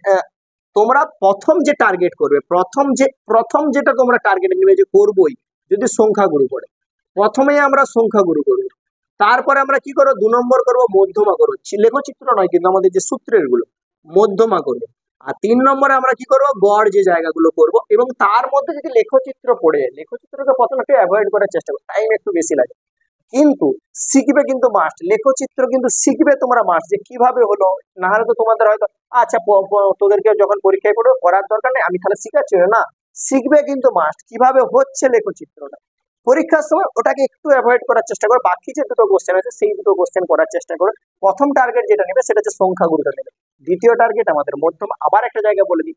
তোমরা প্রথম যে টার্গেট করবে, প্রথম যেটা তোমরা টার্গেট নেবে যে করবোই, যদি সংখ্যাগুরু করে, প্রথমেই আমরা সংখ্যাগুরু করব, তারপরে আমরা কি করবো 2 নম্বর করবো মধ্যমা করবো, লেখচিত্র নয় কিন্তু আমাদের যে সূত্রের গুলো মধ্যমা করবো, আর 3 নম্বরে আমরা কি করবো গড় যে জায়গাগুলো করব। এবং তার মধ্যে যদি লেখচিত্র পড়ে যায়, লেখচিত্রকে প্রথমে একটু অ্যাভয়েড করার চেষ্টা করো, টাইম একটু বেশি লাগে, কিন্তু শিখবে কিন্তু মাস্ট, লেখচিত্র কিন্তু শিখবে তোমরা মাস্ট, যে কিভাবে হলো, না হলে তো তোমাদের হয়তো আচ্ছা তোদেরকে যখন পরীক্ষায় পড়বে করার দরকার নেই, আমি তাহলে শিখাচ্ছি না, শিখবে কিন্তু মাস্ট কিভাবে হচ্ছে লেখচিত্রটা। পরীক্ষার সময় ওটাকে একটু অ্যাভয়েড করার চেষ্টা করো, বাকি যে 2টো কোশ্চেন আছে সেই 2টো কোশ্চেন করার চেষ্টা করো। প্রথম টার্গেট যেটা নেবে সেটা হচ্ছে সংখ্যাগুরুটা নেবে, দ্বিতীয় টার্গেট আমাদের মধ্যম। আবার একটা জায়গায় বলে দিই,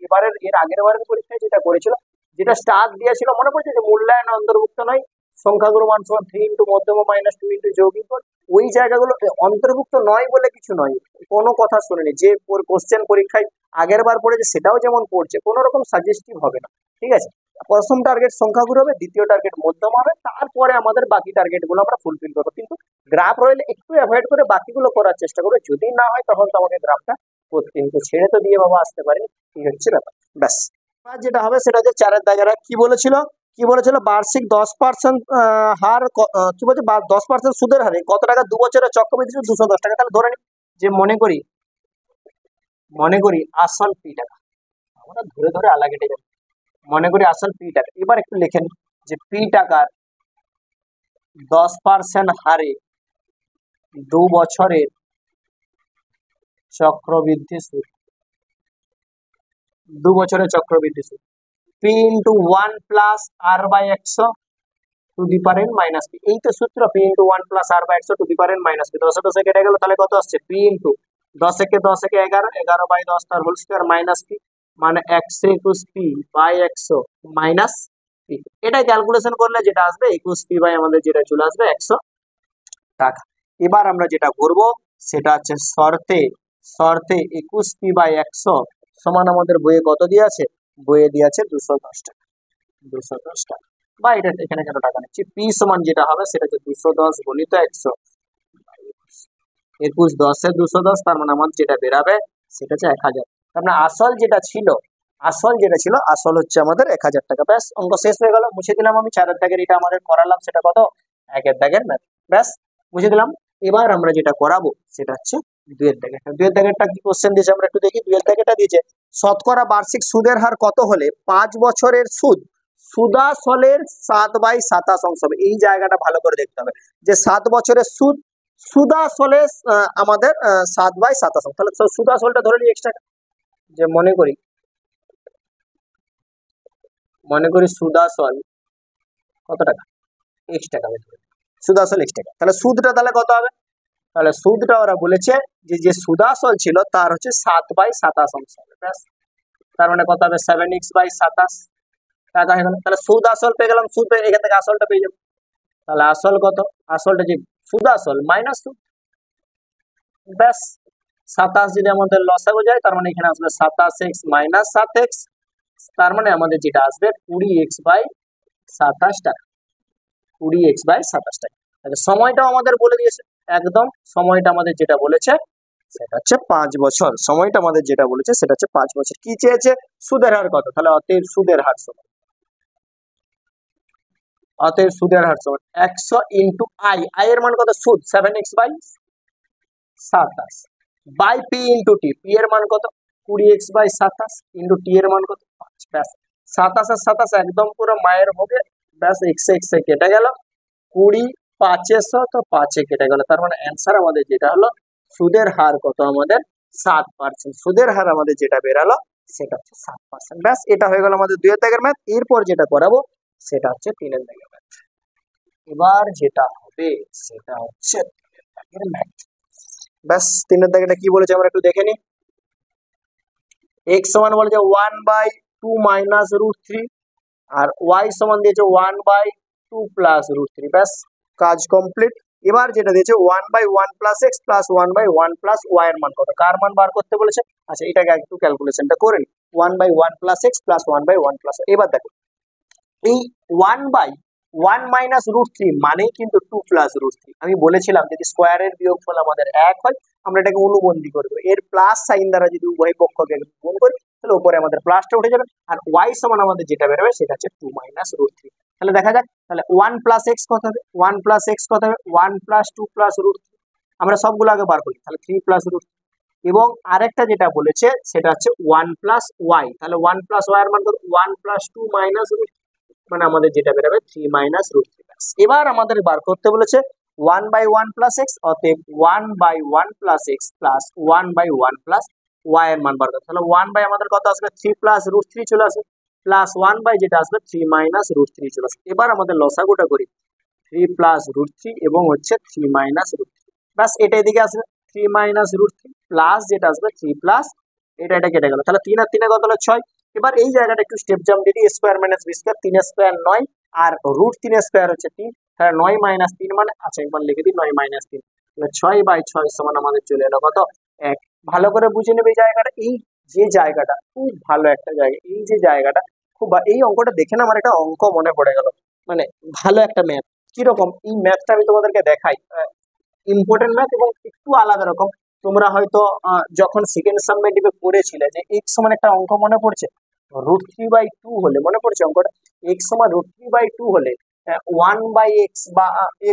এর আগের বারের পরীক্ষায় যেটা করেছিল, যেটা স্টার দিয়েছিল মনে পড়ছে, যে মূল্যায়ন অন্তর্ভুক্ত নয়, সংখ্যাগুরু মান সমান 3 × মধ্যমা মাইনাস 2 × যৌগিক, ওই জায়গাগুলো অন্তর্ভুক্ত নয় বলে কিছু নয়, কোনো কথা শুনেনি, যে কোশ্চেন পরীক্ষায় আগের বার পড়েছে সেটাও যেমন পড়ছে, কোনো রকম সাজেস্টিভ হবে না, ঠিক আছে। প্রথম টার্গেট সংখ্যাগুরু হবে, দ্বিতীয় টার্গেট মধ্যমা হবে, তারপরে আমাদের বাকি টার্গেট গুলো আমরা ফুলফিল করবো। কিন্তু গ্রাফ রইলে একটু অ্যাভয়েড করে বাকিগুলো করার চেষ্টা করবো, যদি না হয় তখন তো আমাকে গ্রাফটা করতে হতো, ছেড়ে তো দিয়ে বাবা আসতে পারি, ঠিক হচ্ছে ব্যাপার। ব্যাস যেটা হবে সেটা হচ্ছে 4-এর দাগেরা কি বলেছিল বার্ষিক 10% হার, কি বলছে 10% সুদের হারে কত টাকা 2 বছরের চক্রবৃদ্ধি সুদ 210 টাকা। তাহলে ধরে নিই যে মনে করি আসল পি টাকা, আমরা ধরে ধরে আলাদা কেটে যাবো, মনে করি আসল পি টাকা। এবার একটু লিখেন যে পি টাকার 10% হারে 2 বছরের চক্রবৃদ্ধি সুদ, 2 বছরের চক্রবৃদ্ধি সুদ P into 1 plus R by 100 to the power n minus P, এই তো সূত্র, P into 1 plus R by 100 to the power n minus P. 10 10 কেটে গেল, তাহলে কত আসছে পি ইন্টু 10 একে 11 11 বাই 10 তার হোল স্কয়ার মাইনাস পি, মানে 100 21 পি বাই 100 মাইনাস পি। এটা ক্যালকুলেশন করলে যেটা আসবে 21 পি বাই আমাদের যেটা চলে আসবে 100 টাকা। এবার আমরা যেটা করব সেটা হচ্ছে শর্তে 21 পি বাই 100 সমান আমাদের বইয়ে কত দিয়ে আছে, বইয়ে দিয়ে আছে 210 টাকা, 210 টাকা, বা এটা এখানে কেন টাকা নিচ্ছি, পি সমান যেটা হবে সেটা হচ্ছে 210 গুণিত 100, 21 10 এ 210, তার মানে আমার যেটা বেরাবে সেটা হচ্ছে 1000। তার মানে আসল যেটা ছিল আসল হচ্ছে আমাদের 1000 টাকা। ব্যাস অঙ্ক শেষ হয়ে গেল, মুছে দিলাম আমি। 4-এর দাগের এটা আমাদের করালাম, সেটা কত 1-এর দাগের ম্যাথ, ব্যাস মুছে দিলাম। এবার আমরা যেটা করাবো সেটা হচ্ছে দুইয়ের দাগে, দুইয়ের দাগেরটা কি কোশ্চেন দিয়েছে আমরা একটু দেখি। দুইয়ের দাগেরটা দিয়েছে শতকরা বার্ষিক সুদের হার কত হলে 5 বছরের সুদ সুদাসলের 7/27 অংশ হবে। এই জায়গাটা ভালো করে দেখতে হবে যে 7 বছরের সুদ সুদাসলে আমাদের 7/27 অংশ। তাহলে সুদাসলটা ধরে নিই এক্সট্রা, যে মনে করি সুদাসল কত টাকা, x টাকা, সুদাসল x টাকা। তাহলে সুদটা তাহলে কত হবে, তাহলে সুদটা ওরা বলেছে যে সুদাসল ছিল তার হচ্ছে 7/27 অংশ হবে। তার মানে কত হবে 7x/27 টাকা হয়ে গেল। তাহলে সুদ আসল পেয়ে গেলাম, সুদ পেয়ে এখান থেকে আসলটা পেয়ে যাবো। তাহলে আসল কত, আসলটা যে সুদ আসল মাইনাস সুদ, ব্যাস 27 যদি আমাদের লসাগু যায় তার মানে এখানে আসবে 27x মাইনাস 7x, তার মানে আমাদের যেটা আসবে 20x/27 টাকা, 20x/27 টাকা। তাহলে সময়টাও আমাদের বলে দিয়েছে, একদম সময়টা আমাদের যেটা বলেছে সেটা হচ্ছে 5 বছর। সময়টা আমাদের যেটা বলেছে সেটা হচ্ছে 5 বছর। কি চেয়েছে, সুদের হার কত, তাহলে অতএব সুদের হার সমান, অতএব সুদের হার সমান 100 ইন্টু আই, আই এর মান কত সুদ 7x/27 by P into T, P এর মান কত 20x/27 ইন্টু টি এর মান কত 5, ব্যাস 27 আর 27 একদম পুরো মায়ের ভোগে, ব্যাস x এ কেটে গেল, 20 500 তো 5 এ কেটে গেল। তার মানে অ্যান্সার আমাদের যেটা হলো সুদের হার কত আমাদের 7%, সুদের হার আমাদের যেটা বেরালো সেটা হচ্ছে 7%। ব্যাস এটা হয়ে গেল আমাদের 2 এর দাগের ম্যাথ। এরপর যেটা করাবো সেটা হচ্ছে 3 এর দাগের ম্যাথ। এবার যেটা হবে সেটা হচ্ছে 3 এর দাগের ম্যাথ। ব্যাস 3 এর দাগেটা কি বলেছে আমরা একটু দেখে নিই। x সমান বলেছে 1/2 মাইনাস √3 আর y সমান দিয়েছে 1/2 প্লাস √3, ব্যাস কাজ কমপ্লিট। এবার যেটা দিয়েছে 1/1 plus x plus 1/1 plus y এর মান কত, কার মান বার করতে বলেছে। আচ্ছা এটাকে একটু ক্যালকুলেশনটা করে নিই, 1/1 প্লাস x প্লাস 1/1 প্লাস। এবার দেখো এই 1/1 মাইনাস √3 মানেই কিন্তু 2 প্লাস √3। আমি বলেছিলাম যদি স্কোয়ারের বিয়োগফল আমাদের 1 হয় আমরা এটাকে অনুবন্ধী করবো, এর প্লাস সাইন দ্বারা যদি উভয় পক্ষকে গুণ করি তাহলে উপরে আমাদের প্লাসটা উঠে যাবে, আর y সমান আমাদের যেটা বেরোবে সেটা হচ্ছে 2 মাইনাস √3। তাহলে দেখা যাক, তাহলে 1 প্লাস x কত হবে, 1 প্লাস x কত হবে 1 প্লাস 2 প্লাস √3, আমরা সবগুলো আগে বার করি, তাহলে 3 প্লাস √3। এবং আরেকটা যেটা বলেছে সেটা হচ্ছে 1 প্লাস y, তাহলে 1 প্লাস y এর মান কত 1 প্লাস 2 মাইনাস √3, মানে আমাদের যেটা বেরোবে 3 মাইনাস √3। এবার আমাদের বার করতে বলেছে 1/1 প্লাস x, অতএব 1/1 plus x plus 1/1 plus y এর মান বার করতে, তাহলে 1 আমাদের কত আসবে 3 প্লাস √3 চলে আসবে, প্লাস 1 যেটা আসবে 3 মাইনাস √3 চলে আসবে। এবার আমাদের লসাগুটা করি, 3 প্লাস √3 এবং হচ্ছে 3 মাইনাস √3, ব্যাস এটা এদিকে আসবে 3 মাইনাস √3 প্লাস যেটা আসবে 3 প্লাস এটা কেটে গেল, তাহলে 3 আর 3 কত হলো 6। এবার এই জায়গাটা একটু স্টেপ জাম্প দিয়ে square minus B square, 3 square 9 আর √3 স্কোয়ার হচ্ছে 3, তাহলে 9 মাইনাস 3 মানে, আচ্ছা একবার লিখে দিই 9 মাইনাস 3, তাহলে 6/6 সমান আমাদের চলে এলো কত 1। ভালো করে বুঝে নেবে এই জায়গাটা, এই যে জায়গাটা খুব ভালো একটা জায়গা, এই যে জায়গাটা খুব এই অঙ্কটা দেখে না আমার একটা অঙ্ক মনে পড়ে গেল, মানে ভালো একটা ম্যাথ। কিরকম এই ম্যাথটা আমি তোমাদেরকে দেখাই, ইম্পর্টেন্ট ম্যাথ এবং একটু আলাদা রকম। তোমরা হয়তো যখন সেকেন্ড সাবমেটিভে পড়েছিলে যে x সমান একটা অঙ্ক মনে পড়ছে, √3/2 হলে, মনে পড়ছে অঙ্কটা, x সমান √3/2 হলে 1/x বা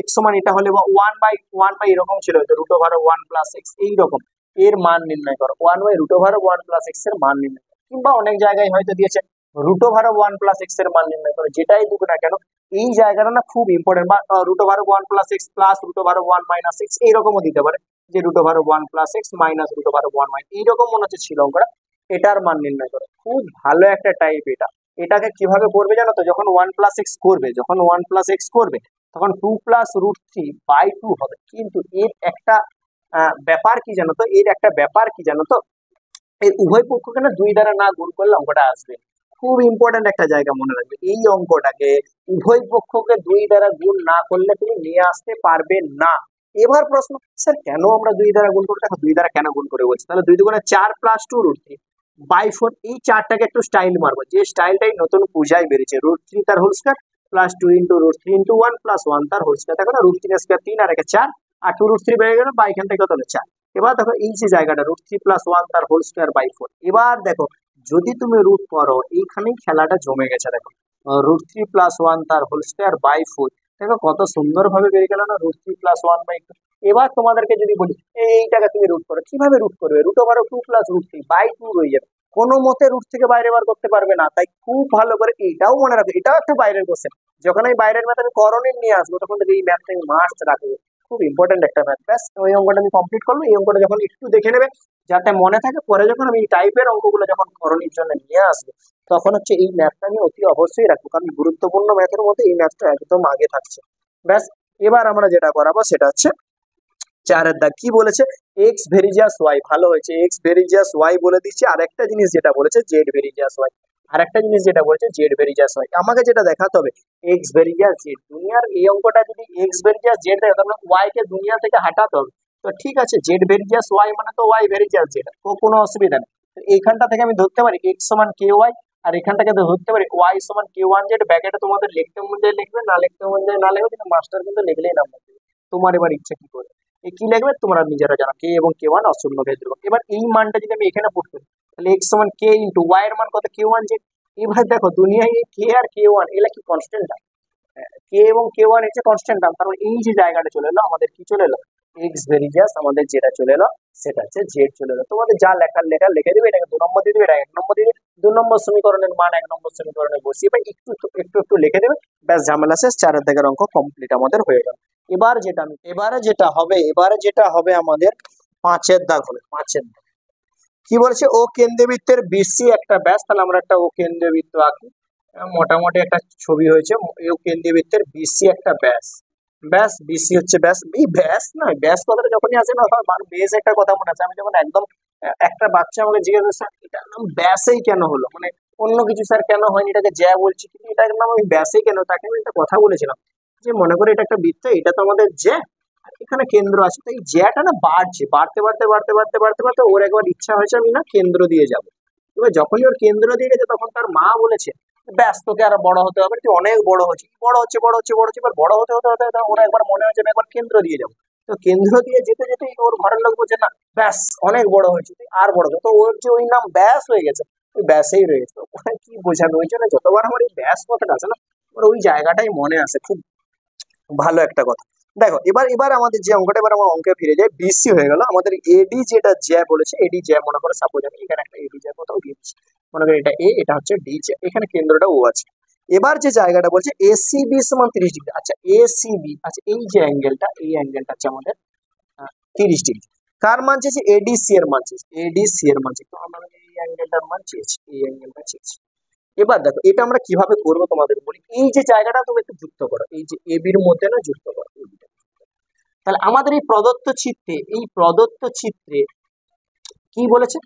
x সমান এটা হলে 1/1 বা এরকম ছিল হয়তো √1 প্লাস x, এইরকম এর মান নির্ণয় করো, 1/√1 প্লাস x এর মান নির্ণয় করো, কিংবা অনেক জায়গায় হয়তো দিয়েছে √1 প্লাস x এর মান নির্ণয় করো, যেটাই দুটো না কেন এই জায়গাটা না খুব ইম্পর্টেন্ট। বা √1 plus x plus √1 minus x এইরকমও দিতে পারে, যে √1 প্লাস x মাইনাস √1 মাইনাস, এইরকম মনে হচ্ছে ছিল অঙ্কটা, এটার মান নির্ণয় করো, খুব ভালো একটা টাইপ এটা। এটাকে কিভাবে করবে জানো তো, যখন 1 প্লাস x করবে, যখন 1 প্লাস x করবে তখন 2 প্লাস √3/2 হবে, কিন্তু এর একটা ব্যাপার কি জানো তো, এর একটা ব্যাপার কি জানো তো, এই উভয় পক্ষকে না 2 দ্বারা না গুণ করলে অঙ্কটা আসবে। খুব ইম্পর্টেন্ট একটা জায়গা মনে রাখবে, এই অঙ্কটাকে উভয় পক্ষকে 2 দ্বারা গুণ না করলে তুমি নিয়ে আসতে পারবে না। এবার প্রশ্ন, স্যার কেন আমরা 2 দ্বারা গুণ করবো, দেখো 2 দ্বারা কেন গুণ করে বলছি, তাহলে 2 দুগুণে 4 প্লাস 2 √3/4, এই 4টাকে একটু স্টাইল মারবো, যে স্টাইলটাই নতুন পূজায় বেরিয়েছে, √3 তার whole square plus 2 into √3 into 1 plus 1 তার হোল স্কয়ার। দেখো না √3 স্কয়ার 3 আর 1 4 আর 2 √3 বেড়ে গেল বা এখান থেকে কত হলো 4। এবার দেখো এই যে জায়গাটা √3 প্লাস 1 তার হোল স্কয়ার/4, এবার দেখো যদি তুমি রুট করো এইখানেই খেলাটা জমে গেছে, দেখো √3 প্লাস 1 তার হোল স্কয়ার/4, দেখো কত সুন্দর ভাবে বেরিয়ে গেল না √3 প্লাস 1/2। এবার তোমাদেরকে যদি বলি এইটাকে তুমি রুট করো, কিভাবে রুট করবে? Root over 2 plus root 3 by 2 হয়ে যাবে, কোনো মতে রুট থেকে বাইরে বার করতে পারবে না। তাই খুব ভালো করে এটাও মনে রাখবে, এটাও একটা বাইরের কোশ্চেন। যখন আমি বাইরের ম্যাথ আমি করণীয় নিয়ে আসবো তখন থেকে এই ম্যাথটা আমি মাস্ট রাখবো, খুব ইম্পর্টেন্ট একটা ম্যাথ। ব্যাস ওই অঙ্কটা আমি কমপ্লিট করবো, এই অঙ্কটা যখন একটু দেখে নেবে যাতে মনে থাকে, পরে যখন আমি এই টাইপের অঙ্কগুলো যখন করণীর জন্য নিয়ে আসবো তখন হচ্ছে এই ম্যাথটা আমি অতি অবশ্যই রাখবো, কারণ গুরুত্বপূর্ণ ম্যাথের মধ্যে এই ম্যাথটা একদম আগে থাকছে। ব্যাস এবার আমরা যেটা করাবো সেটা হচ্ছে 4 দাগ। কি বলেছে? এক্স ভেরিজিয়াস ওয়াই, ভালো হয়েছে এক্স ভেরিজিয়াস ওয়াই বলে দিচ্ছি। আর একটা জিনিস যেটা বলেছে জেড ভেরিজিয়াস ওয়াই, আর একটা জিনিস যেটা বলেছে জেড ভেরিজিয়াস ওয়াই। আমাকে যেটা দেখাতে হবে এক্স ভেরিজিয়াস জেড। দুনিয়ার এই অঙ্কটা যদি এক্স ভেরিজিয়াস জেড থাকে তাহলে ওয়াই কে দুনিয়া থেকে হাঁটাতে হবে। তো ঠিক আছে, জেড ভেরিজিয়াস ওয়াই মানে তো ওয়াই ভেরিজিয়াস জেড, তো কোনো অসুবিধা নেই। এইখানটা থেকে আমি ধরতে পারি এক্স সমান কে ওয়াই, আর এখানটাকে ধরতে পারি ওয়াই সমান কে ওয়ান জেড। ব্যাকেটে তোমাদের লিখতে মন যায় লিখবে, না লিখতে মন যায় না লিখবে, কিন্তু মাস্টার কিন্তু লিখলেই নাম্বার দেবে। তোমার এবার ইচ্ছা কি করে কি লিখবে তোমরা নিজেরা জানো। কে এবং কে ওয়ান অশূন্য ভেদ দেবো। এবার এই মানটা যদি আমি এখানে পুট করি তাহলে এক্স সমান কে ইন্টু ওয়াই এর মান কত? কে ওয়ান জেড। এবার দেখো দুনিয়ায় কে আর কে ওয়ান এগুলা কি কনস্ট্যান্ট টার্ম? কে এবং কে ওয়ান হচ্ছে কনস্ট্যান্ট টার্ম, তার মানে এই যে জায়গাটা চলে এলো আমাদের কি চলে এলো এক্স ভেরিজিয়াস, আমাদের যেটা চলে এলো সেটা হচ্ছে জেড চলে এলো। তোমাদের যা লেখার লেখা লিখে দিবে, এটাকে 2 নম্বর দিয়ে দিবে, এটা 1 নম্বর দিয়ে দিবে। 2 নম্বর সমীকরণের মান 1 নম্বর সমীকরণে বসিয়ে বা একটু একটু একটু লিখে দেবে, ব্যাস ঝামেলা শেষ। 4 দাগের অঙ্ক কমপ্লিট আমাদের হয়ে গেল। এবারে যেটা হবে আমাদের 5 দাগ হবে। 5 দাগ কি বলছে? ও কেন্দ্রবৃত্তের বিসি একটা ব্যাস। তাহলে আমরা একটা ও কেন্দ্রবৃত্ত আঁকি, মোটামুটি একটা ছবি হয়েছে। ও কেন্দ্রবৃত্তের বিসি একটা ব্যাস, ব্যাস বিসি হচ্ছে ব্যাস। এই ব্যাস না, ব্যাস কথাটা যখনই আসে না মানে বেশ একটা কথা মনে আছে। আমি যখন একদম একটা বাচ্চা আমাকে জিজ্ঞেস করছে স্যার এটার নাম ব্যাসেই কেন হলো, মানে অন্য কিছু স্যার কেন হয়নি, এটাকে জ্যা বলছি কিন্তু এটার নাম আমি ব্যাসেই কেন, তাকে আমি একটা কথা বলেছিলাম যে মনে করে এটা একটা বৃত্ত, এটা তো আমাদের জ্যা, এখানে কেন্দ্র আছে, তাই জ্যাটা না বাড়ছে, বাড়তে বাড়তে বাড়তে বাড়তে বাড়তে বাড়তে ওর একবার ইচ্ছা হয়েছে আমি না কেন্দ্র দিয়ে যাবো। এবার যখনই ওর কেন্দ্র দিয়ে গেছে তখন তার মা বলেছে ব্যাস তোকে আরো বড় হতে হবে, তুই অনেক বড় হচ্ছে, বড় হচ্ছে বড় হচ্ছে বড় হচ্ছে। এবার বড় হতে হতে হতে হতে ওরা একবার মনে হচ্ছে আমি একবার কেন্দ্র দিয়ে যাবো। তো কেন্দ্র দিয়ে যেতে যেতে ওর ঘরের লোক বলছে না ব্যাস অনেক বড় হয়েছে, তুই আর বড় হতে। তো ওর যে ওই নাম ব্যাস হয়ে গেছে, ওই ব্যাসেই রয়েছে। তো ওখানে কি বোঝানো হয়েছে না, যতবার আমার এই ব্যাস কথাটা আছে না ওর ওই জায়গাটাই মনে আসে। খুব ভালো একটা কথা। দেখো এবার আমাদের যে অঙ্কটা, এবার আমার অঙ্কে ফিরে যায়। বিসি হয়ে গেল আমাদের এডি, যেটা জ্যা বলেছে এডি জ্যা, মনে করে সাপোজ আমি এখানে একটা এডি জ্যা কোথাও দিয়েছি, মনে করি এটা এ, এটা হচ্ছে ডি জ্যা, এখানে কেন্দ্রটা ও আছে। এবার যে জায়গাটা বলছে এসিবি সমান 30 ডিগ্রি। আচ্ছা এসিবি, আচ্ছা এই যে অ্যাঙ্গেলটা, এই অ্যাঙ্গেলটা হচ্ছে আমাদের 30 ডিগ্রি। কার মান চেয়েছে? এডিসি এর মান চেয়েছে, এডিসি এর মান চেয়েছে। তো আমরা এই অ্যাঙ্গেলটার মান চেয়েছি, এই অ্যাঙ্গেলটা চেয়েছি। এবার দেখো এটা আমরা কিভাবে করবো তোমাদের বলি। এই যে জায়গাটা তুমি একটু যুক্ত করো, এই যে এবির মধ্যে না যুক্ত করো। তাহলে আমাদের এই প্রদত্ত চিত্রে কি বলেছে?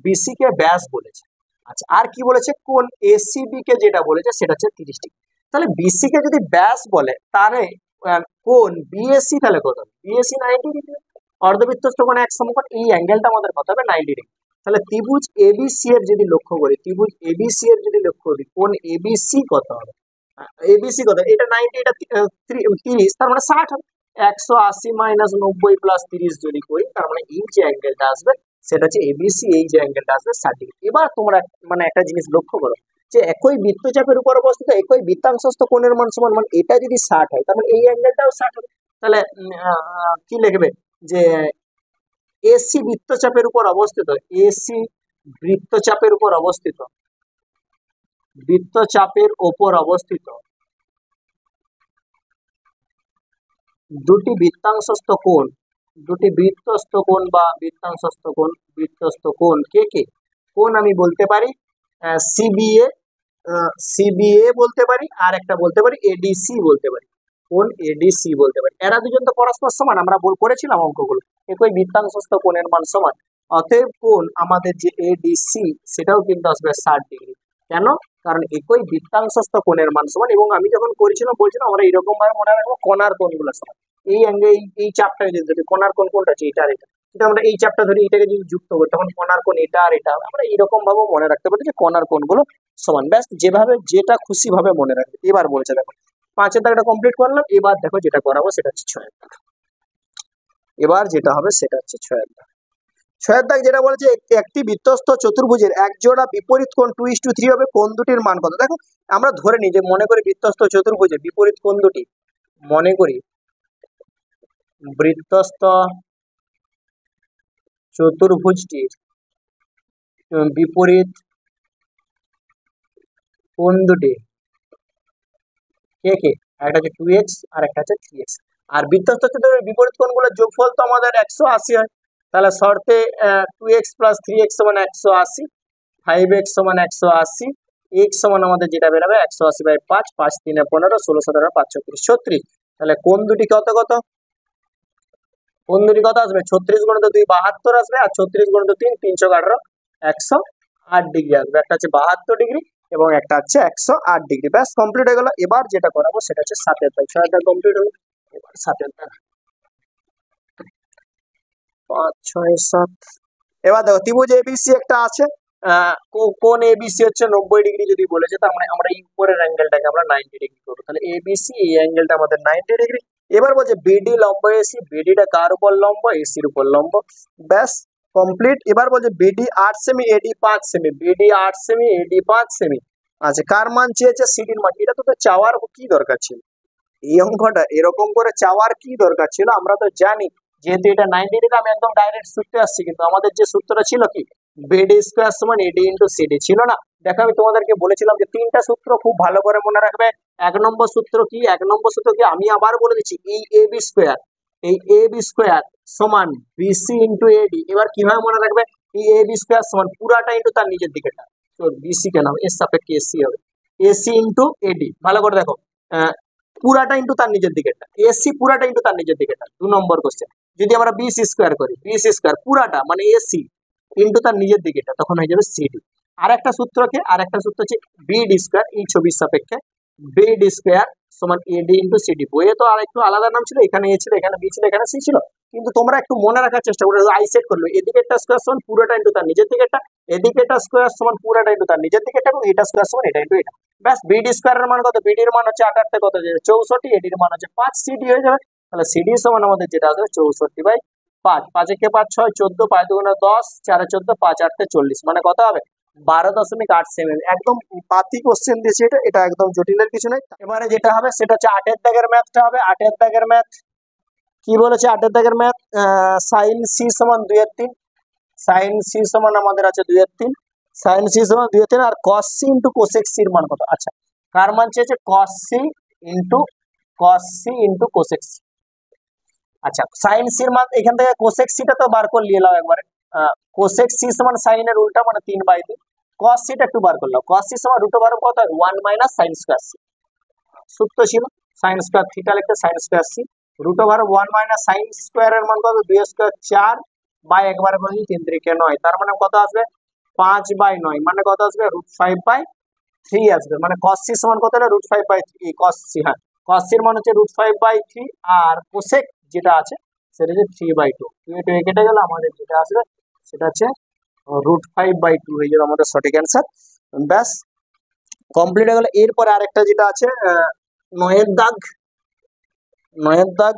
বিসি কে ব্যাস বলেছে। আচ্ছা আর কি বলেছে? কোন এসিবি কে যেটা বলেছে সেটা হচ্ছে 30 ডিগ্রি। তাহলে বিসি কে যদি ব্যাস বলে তাহলে কোন বিএসসি তাহলে কত? BSc 90 degree. অর্ধবৃত্তস্থ কোণ এক সমকোণ, এই অ্যাঙ্গেলটা আমাদের কত হবে? 90 ডিগ্রি। তাহলে ত্রিভুজ এবিসি এর যদি লক্ষ্য করি, ত্রিভুজ এবিসি এর যদি লক্ষ্য করি, কোন এবিসি কত হবে? এবিসি কত? এটা 90, এটা 30, তার মানে 60 হবে। 180 মাইনাস 90 প্লাস 30 যদি করি তার মানে এই যে অ্যাঙ্গেলটা আসবে সেটা হচ্ছে এবিসি, এই যে অ্যাঙ্গেলটা আসবে 60 ডিগ্রি। এবার তোমরা মানে একটা জিনিস লক্ষ্য করো যে একই বৃত্তচাপের উপর অবস্থিত একই বৃত্তাংশস্থ কোণের মান সমান, মানে এটা যদি 60 হয় তার মানে এই অ্যাঙ্গেলটাও 60 হবে। তাহলে কি লিখবে যে এসি বৃত্তচাপের উপর অবস্থিত, এসি বৃত্তচাপের উপর অবস্থিত, বৃত্তচাপের উপর অবস্থিত দুটি বৃত্তাংশস্থ কোণ, দুটি বৃত্তস্থ কোণ বা বৃত্তস্থ কোণ কে কে? কোণ আমি বলতে পারি সিবিএ, সিবিএ বলতে পারি, আর একটা বলতে পারি এডিসি বলতে পারি। কোণ এডিসি বলতে পারি। এরা দুজন তো পরস্পর সমান, আমরা করেছিলাম অঙ্কগুলো, একই বৃত্তাংশস্থ কোণের মান সমান। অতএব কোণ আমাদের যে এডিসি সেটাও কিন্তু আসবে 60 ডিগ্রি। কেন? কারণ একই বৃত্তাংশস্থ কোণের মান সমান। এবং আমি যখন বলছিলাম আমরা এরকম ভাবে মনে রাখবো কোণার কোণগুলো সমান। এই অ্যাঙ্গেল এই চাপটা যদি কোণার কোণ কোনটা আছে এটা আর এটা, কিন্তু আমরা এই চাপটা ধরি এটাকে যদি যুক্ত করি তখন কোণার কোণ এটা আর এটা, আমরা এইরকম ভাবে মনে রাখতে পারি যে কোণার কোণগুলো সমান। ব্যাস যেভাবে যেটা খুশি ভাবে মনে রাখবে। এবার বলেছে দেখো 5 দাগটা কমপ্লিট করলাম। এবার দেখো যেটা করাবো সেটা হচ্ছে 6 দাগ। এবার যেটা হবে সেটা হচ্ছে 6 দাগ। 6 দাগ যেটা বলেছে একটি বৃত্তস্থ চতুর্ভুজের এক জোড়া বিপরীত কোণ 2:3 হবে, কোণ দুটির মান কত? দেখো আমরা ধরে নিই যে মনে করি বৃত্তস্থ চতুর্ভুজের বিপরীত কোণ দুটি, মনে করি বৃত্তস্থ চতুর্ভুজটির বিপরীত কোণ দুটি কে কে, একটা হচ্ছে 2x আর একটা হচ্ছে 3x। আর বৃত্তস্থ চতুর্ভুজের বিপরীত কোণগুলোর যোগফল তো আমাদের 180 হয়, তাহলে শর্তে 2x প্লাস 3x সমান 180, 5x সমান 180, x সমান আমাদের যেটা বেরোবে 180/5, 5 3 15, 16 17 5 36 36। তাহলে কোণ দুটি কত কত, কোণ দুটি কত আসবে, 36 গুণিত 2 72 আসবে, আর 36 গুণিত 3 318 108 ডিগ্রি আসবে। একটা হচ্ছে 72 ডিগ্রি এবং একটা হচ্ছে 108 ডিগ্রি। ব্যাস কমপ্লিট হয়ে গেল। এবার যেটা করাবো সেটা হচ্ছে 7 দাগ। 6 দাগ কমপ্লিট হলো, এবার 7 দাগ 5 6 7। এবার দেখো ত্রিভুজ এবিসি একটা আছে, কোণ এবিসি হচ্ছে 90 ডিগ্রি যদি বলেছে, তার মানে আমরা এই উপরের অ্যাঙ্গেলটাকে আমরা 90 ডিগ্রি করবো। তাহলে এবিসি এই অ্যাঙ্গেলটা আমাদের 90 ডিগ্রি। এবার বলছে বিডি লম্ব এসি, বিডিটা কার উপর লম্ব, এসির উপর লম্ব। ব্যাস কমপ্লিট। এবার বলছে বিডি 8 সেমি, এডি 5 সেমি, বিডি 8 সেমি, এডি 5 সেমি। আচ্ছা, কার মান চেয়েছে, সিডির মান। এটা তো চাওয়ার কি দরকার ছিল, এই অঙ্কটা এরকম করে চাওয়ার কি দরকার ছিল, আমরা তো জানি যেহেতু এটা 90 ডিগ্রি, আমি একদম ডাইরেক্ট সূত্রে আসছি। কিন্তু আমাদের যে সূত্রটা ছিল কি, বিডি স্কয়ার সমান এডি ইনটু সিডি ছিল না। দেখো আমি তোমাদেরকে বলেছিলাম যে 3টা সূত্র খুব ভালো করে মনে রাখবে। 1 নম্বর সূত্র কি, 1 নম্বর সূত্র কি আমি আবার বলে দিচ্ছি, এই এবি স্কয়ার, এই এবি স্কয়ার সমান বিসি ইনটু এডি। এবার কিভাবে মনে রাখবে, এই এবি স্কয়ার সমান পুরাটা ইনটু তার নিচের দিকেটা, তো বিসি কেন হবে, এর সাপেক্ষে এসি হবে, এসি ইনটু এডি। ভালো করে দেখো, পুরাটা ইনটু তার নিজের দিকেরটা, এসি পুরাটা ইনটু তার নিজের দিকেরটা। 2 নম্বর কোশ্চেন। যদি আমরা বিসি স্কয়ার করি, বিসি স্কয়ার পুরাটা মানে এসি ইনটু তার নিজের দিকেরটা, তখন হয়ে যাবে সিডি। আর একটা সূত্রকে, আর একটা সূত্র হচ্ছে বিডি স্কয়ার, এই ছবির সাপেক্ষে বিডি স্কয়ার সমান এডি ইনটু সিডি। বইয়ে তো আর একটু আলাদা নাম ছিল, এখানে এ ছিল, এখানে বি ছিল, এখানে সি ছিল। কিন্তু তোমরা একটু মনে রাখার চেষ্টা করো, আইসেট করলো এদিকেরটা স্কয়ার সমান পুরোটা ইনটু তার নিজের দিকেরটা, এদিকেরটা স্কয়ার সমান পুরোটা ইনটু তার নিজের দিকেরটা, এবং এটা স্কয়ার সমান এটা ইনটু এটা। ব্যাস বিডি স্কয়ারের মান কত, বিডির মান হচ্ছে 8 কত 64, এডির মান হচ্ছে 5, সিডি হয়ে যাবে। তাহলে সিডি সমান আমাদের যেটা আসবে 64/5, 5 একে 5 6, 14, 5 দুগুণে 10, 4 14, 5 8 40, মানে কত হবে 12.8 সেমি। একদম পাতি কোশ্চেন দিয়েছে, এটা একদম জটিলের কিছু নেই। এবারে যেটা হবে সেটা হচ্ছে 8 দাগের ম্যাথটা হবে। 8 দাগের ম্যাথ কি বলেছে, 8 দাগের ম্যাথ সাইন সি সমান 2/3, সাইন সি সমান আমাদের আছে 2/3, সাইন সি সমান 2/3, আর cos c into cosec c এর মান কত। আচ্ছা, কার মান চেয়েছে, cos c into cosec c. আচ্ছা, সাইন সি এর মান এখান থেকে কোসেক সিটা তো বার করে নিয়ে নাও একবারে। কোসেক সি সমান সাইনের উল্টা মানে 3/2, কস সিটা একটু বার করলাম। কস সি সমান রুট ওভার কত, 1 মাইনাস সাইন স্কয়ার সি। সূত্র ছিল সাইন স্কয়ার থিটা লিখতে sine square C, root over 1 minus sine square এর মান কত, 2 স্কয়ার 4 বাই একবার করে 3 3 9, তার মানে কত আসবে 5/9, মানে কত আসবে √5/3 আসবে। মানে cos c সমান কত হলো √5/3, cos c, হ্যাঁ cos c এর মান হচ্ছে √5/3, আর cosec যেটা আছে সেটা হচ্ছে 3/2। এটা কেটে গেল, আমাদের যেটা আসবে সেটা হচ্ছে √5/2 হয়ে যাবে আমাদের সঠিক অ্যান্সার। ব্যাস কমপ্লিট হয়ে গেল। এরপরে আরেকটা যেটা আছে 9 দাগ, 9 দাগ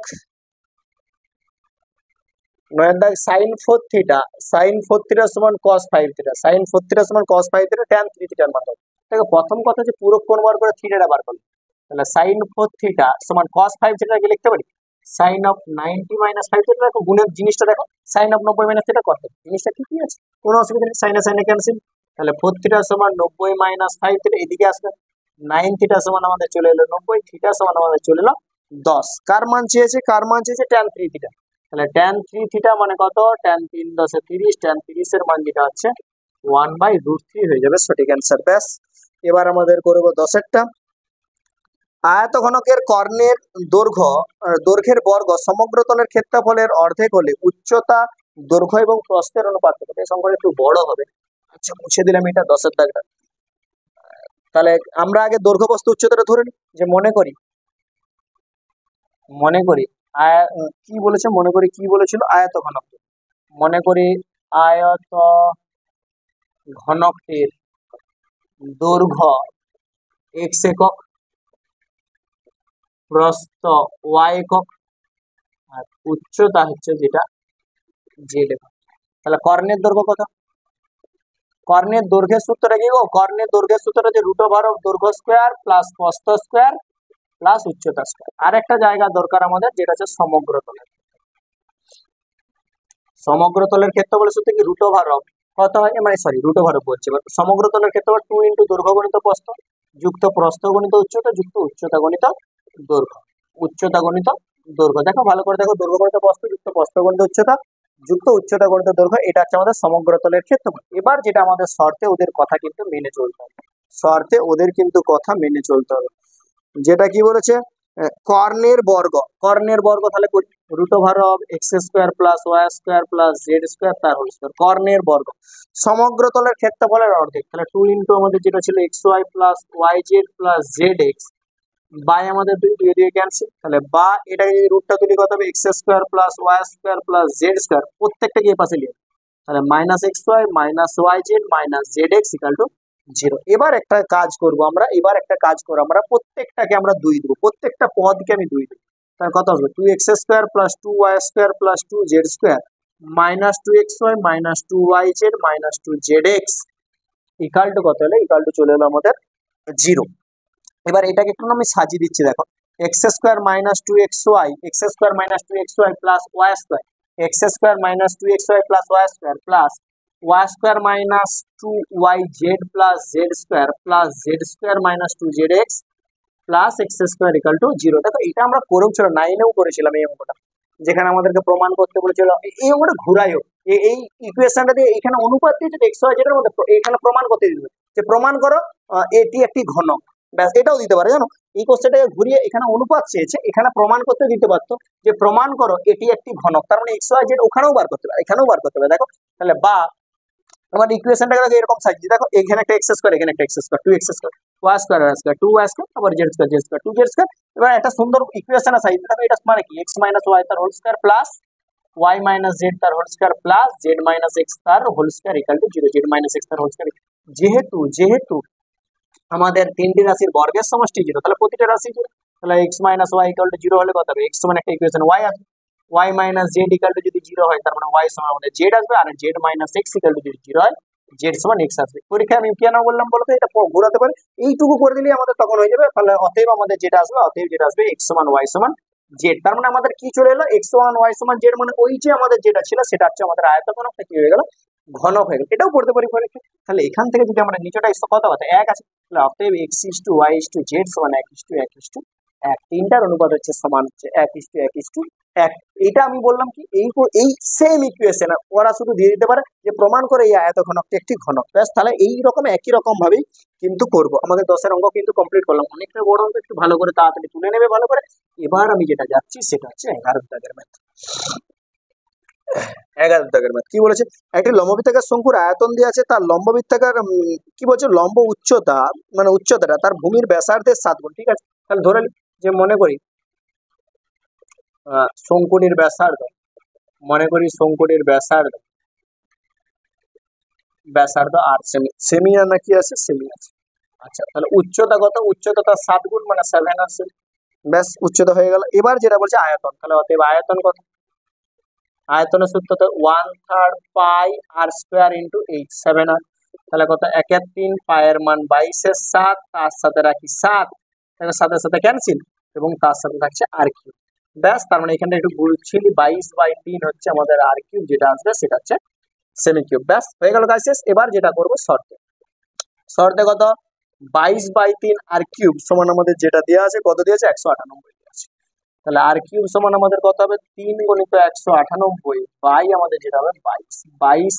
sin 4 থিটা, sin 4 থিটা সমান cos 5 থিটা, sin 4 থিটা সমান cos 5 থিটা tan 3 থিটার মান হবে। দেখো প্রথম কথা যে পুরো কোণ বার করে থিটাটা বার করব, তাহলে sin 4 থিটা সমান cos 5 থিটাকে লিখতে পারি sin of 90 minus 5 থিটা। দেখো গুণের জিনিসটা দেখো, sin of 90 minus theta cos theta, জিনিসটা কি আছে, কোনো অসুবিধা নেই, sin এ sin এ ক্যান্সেল। তাহলে 4 থিটা সমান 90 minus 5 থিটা, এদিকে আসবে 9 থিটা সমান আমাদের চলে এলো 90, থিটা সমান আমাদের চলে এলো 10। কার মান চেয়েছে, কার মান চেয়েছে tan 3 থিটা। তাহলে tan 3 থিটা মানে কত, tan 3 10 30, tan 30 এর মান যেটা হচ্ছে 1/√3 হয়ে যাবে সঠিক অ্যান্সার। ব্যাস এবার আমাদের করব 10 এরটা। আয়তঘনকের কর্ণের দৈর্ঘ্যের বর্গ সমগ্র তলের ক্ষেত্রফলের অর্ধেক হলে উচ্চতা, দৈর্ঘ্য এবং প্রস্থের অনুপাত কত। এই সংখ্যাটা একটু বড় হবে। আচ্ছা মুছে দিলাম এটা 10 এর দাগটা। তাহলে আমরা আগে দৈর্ঘ্য প্রস্থ উচ্চতাটা ধরে নিই, যে মনে করি কি বলেছে, কি বলেছিল, আয়ত ঘনক। মনে করি আয়ত ঘনকের দৈর্ঘ্য x একক, প্রস্থ y একক, আর উচ্চতা হচ্ছে যেটা z একক। তাহলে কর্ণের দৈর্ঘ্য কত, কর্ণের দৈর্ঘ্যের সূত্রটা কি গো, কর্ণের দৈর্ঘ্যের সূত্রটা যে √of দৈর্ঘ্য স্কয়ার প্লাস প্রস্থ স্কয়ার প্লাস উচ্চতা স্কয়ার। আর একটা জায়গা দরকার আমাদের, যেটা হচ্ছে সমগ্র তলের। সমগ্রতলের ক্ষেত্রফলের সূত্র কি রুট ওভার অফ কত হয়, মানে সরি রুট ওভার অফ বলছে, সমগ্রতলের ক্ষেত্রফল 2 ইন্টু দৈর্ঘ্য গণিত প্রস্থ যুক্ত প্রস্থ গণিত উচ্চতা যুক্ত উচ্চতা গণিত দৈর্ঘ্য, উচ্চতা গণিত দৈর্ঘ্য। দেখো ভালো করে দেখো, দৈর্ঘ্য গণিত প্রস্থ যুক্ত প্রস্থ গণিত উচ্চতা যুক্ত উচ্চতা গণিত দৈর্ঘ্য, এটা হচ্ছে আমাদের সমগ্রতলের ক্ষেত্রফল। এবার যেটা আমাদের শর্তে ওদের কথা কিন্তু মেনে চলতে হবে, শর্তে ওদের কিন্তু কথা মেনে চলতে হবে। যেটা কি বলেছে, কর্ণের বর্গ, কর্ণের বর্গ তাহলে root over of X square plus Y square plus Z square তার হোল স্কোয়ার, কর্ণের বর্গ সমগ্রতলের ক্ষেত্রফলের অর্ধেক, তাহলে 2 ইন্টু আমাদের যেটা ছিল X Y plus Y Z plus Z X by আমাদের দুই দিয়ে ক্যান্সেল, তাহলে বা এটাকে যদি রুটটা তুলি কত হবে, x square plus Y square plus Z square, প্রত্যেকটাকে এই পাশে নিয়ে তাহলে minus x y minus y z minus z x equal to 0। এবার একটা কাজ করব আমরা, আমরা প্রত্যেকটাকে আমরা 2 দেবো, প্রত্যেকটা পদকে আমি 2 দেবো, তাহলে কত আসবে 2x square plus 2y square plus 2z square minus 2xy minus 2yz minus 2zx equal to কত হলো, ইকাল টু চলে এলো আমাদের 0। এবার এটাকে একটু আমি সাজিয়ে দিচ্ছি, দেখো X square minus 2xy X square minus 2xy plus Y square X square minus 2xy plus Y square plus Y square minus 2yz plus Z square plus Z square minus 2zx plus X square equal to 0। দেখো এটা আমরা করেছিল 9এও করেছিলাম এই অঙ্কটা, যেখানে আমাদেরকে প্রমাণ করতে বলেছিল, এই অঙ্কটা ঘুরাই হোক, এই ইকুয়েশনটা দিয়ে এখানে অনুপাত দিয়ে যদি এক্স ওয়াই জেড এর মধ্যে এখানে প্রমাণ করতে দিতে যে প্রমাণ করো এটি একটি ঘনক, ব্যাস এটাও দিতে পারে। জানো এই কোশ্চেনটাকে ঘুরিয়ে এখানে অনুপাত চেয়েছে, এখানে প্রমাণ করতে দিতে পারতো যে প্রমাণ করো এটি একটি ঘনক, তার মানে এক্স ওয়াই জেড ওখানেও বার করতে পারে এখানেও বার করতে পারে। দেখো তাহলে বা আমার ইকুয়েশনটাকে দেখো এরকম সাজিয়ে, দেখো এখানে একটা এক্স স্কোয়ার এখানে একটা x square 2x square y square y square 2y square আবার জেড স্কোয়ার 2z স্কোয়ার। এবার একটা সুন্দর ইকুয়েশন সাইজ, দেখো এটা মানে কি এক্স মাইনাস ওয়াই তার whole square plus y minus z তার whole square plus z minus x তার whole square equal to 0, z minus x তার হোল স্কোয়ার। যেহেতু আমাদের তিনটি রাশির বর্গের সমষ্টি 0, তাহলে প্রতিটা রাশি 0, তাহলে X minus Y equal to 0 হলে কত হবে, এক্স সমান একটা ইকুয়েশন ওয়াই আসবে, Y minus Z equal to যদি 0 হয় তার মানে ওয়াই সমান আমাদের জেড আসবে, আর z minus x equal to যদি 0 হয় জেড সমান এক্স আসবে। পরীক্ষায় আমি কেন বললাম বলতো, এটা ঘোরাতে পারে, এইটুকু করে দিলে আমাদের তখন হয়ে যাবে। তাহলে অতএব আমাদের যেটা আসবে এক্স সমান ওয়াই সমান জেড, তার মানে আমাদের কি চলে এলো এক্স সমান ওয়াই সমান জেড, মানে ওই যে আমাদের যেটা ছিল সেটা হচ্ছে আমাদের আয়তঘনকটা কি হয়ে গেল, ঘনক হয়ে গেল। এটাও পড়তে পারি পরীক্ষা। তাহলে এখান থেকে যদি আমরা নিচেটা কত কথা 1 আছে, তাহলে অতএব x is to Y is to Z সমান 1 ইস টু 1 ইস টু 1, তিনটার অনুপাত হচ্ছে সমান হচ্ছে 1 ইস টু 1 ইস টু 1। এটা আমি বললাম কি এই সেম ইকুয়েশন ওরা শুধু দিয়ে দিতে পারে যে প্রমাণ করে এই আয়তঘনকটি একটি ঘনক, ব্যাস। তাহলে এই রকম একই রকম ভাবেই কিন্তু করব। আমাদের 10 অঙ্ক কিন্তু কমপ্লিট করলাম, অনেকটা বড় অঙ্ক, একটু ভালো করে তাড়াতাড়ি তুলে নেবে ভালো করে। এবার আমি যেটা যাচ্ছি সেটা হচ্ছে 11 দাগের ম্যাথ। 11 দাগের ম্যাথ কি বলেছে, একটি লম্ববৃত্তাকার শঙ্কুর আয়তন দিয়ে আছে, তার লম্ববৃত্তাকার কি বলছে লম্ব উচ্চতা মানে উচ্চতাটা তার ভূমির ব্যাসার্ধের 7 গুণ। ঠিক আছে, তাহলে ধরে যে মনে করি শঙ্কুটির ব্যাসার্ধ, মনে করি শঙ্কুটির ব্যাসার্ধ 8 সেমি, সেমি আর নাকি আছে সেমি আছে। আচ্ছা তাহলে উচ্চতা কত, উচ্চতা তার 7 গুণ মানে 7 আর সেমি, ব্যাস উচ্চতা হয়ে গেল। এবার যেটা বলছে আয়তন, তাহলে অতএব আয়তন কত, আয়তনের সূত্র তো 1/3 পাই আর স্কোয়ার ইন্টু 8 7 আর, তাহলে কত 1/3 পায়ের মান 22 এর 7, তার সাথে রাখি 7, তাহলে 7 এর সাথে ক্যান্সেল এবং তার সাথে থাকছে আর কিউব, ব্যাস। তার মানে এখানটা একটু গুলছিলি 22/3 হচ্ছে আমাদের আর কিউব, যেটা আসবে সেটা হচ্ছে সেমি কিউব, ব্যাস হয়ে গেল কাজ শেষ। এবার যেটা করবো শর্তে কত 22/3 আর কিউব সমান আমাদের যেটা দেওয়া আছে কত দিয়েছে 198 দিয়েছে, তাহলে আর কিউব সমান আমাদের কত হবে 3 গুণিত 198 বাই আমাদের যেটা হবে 22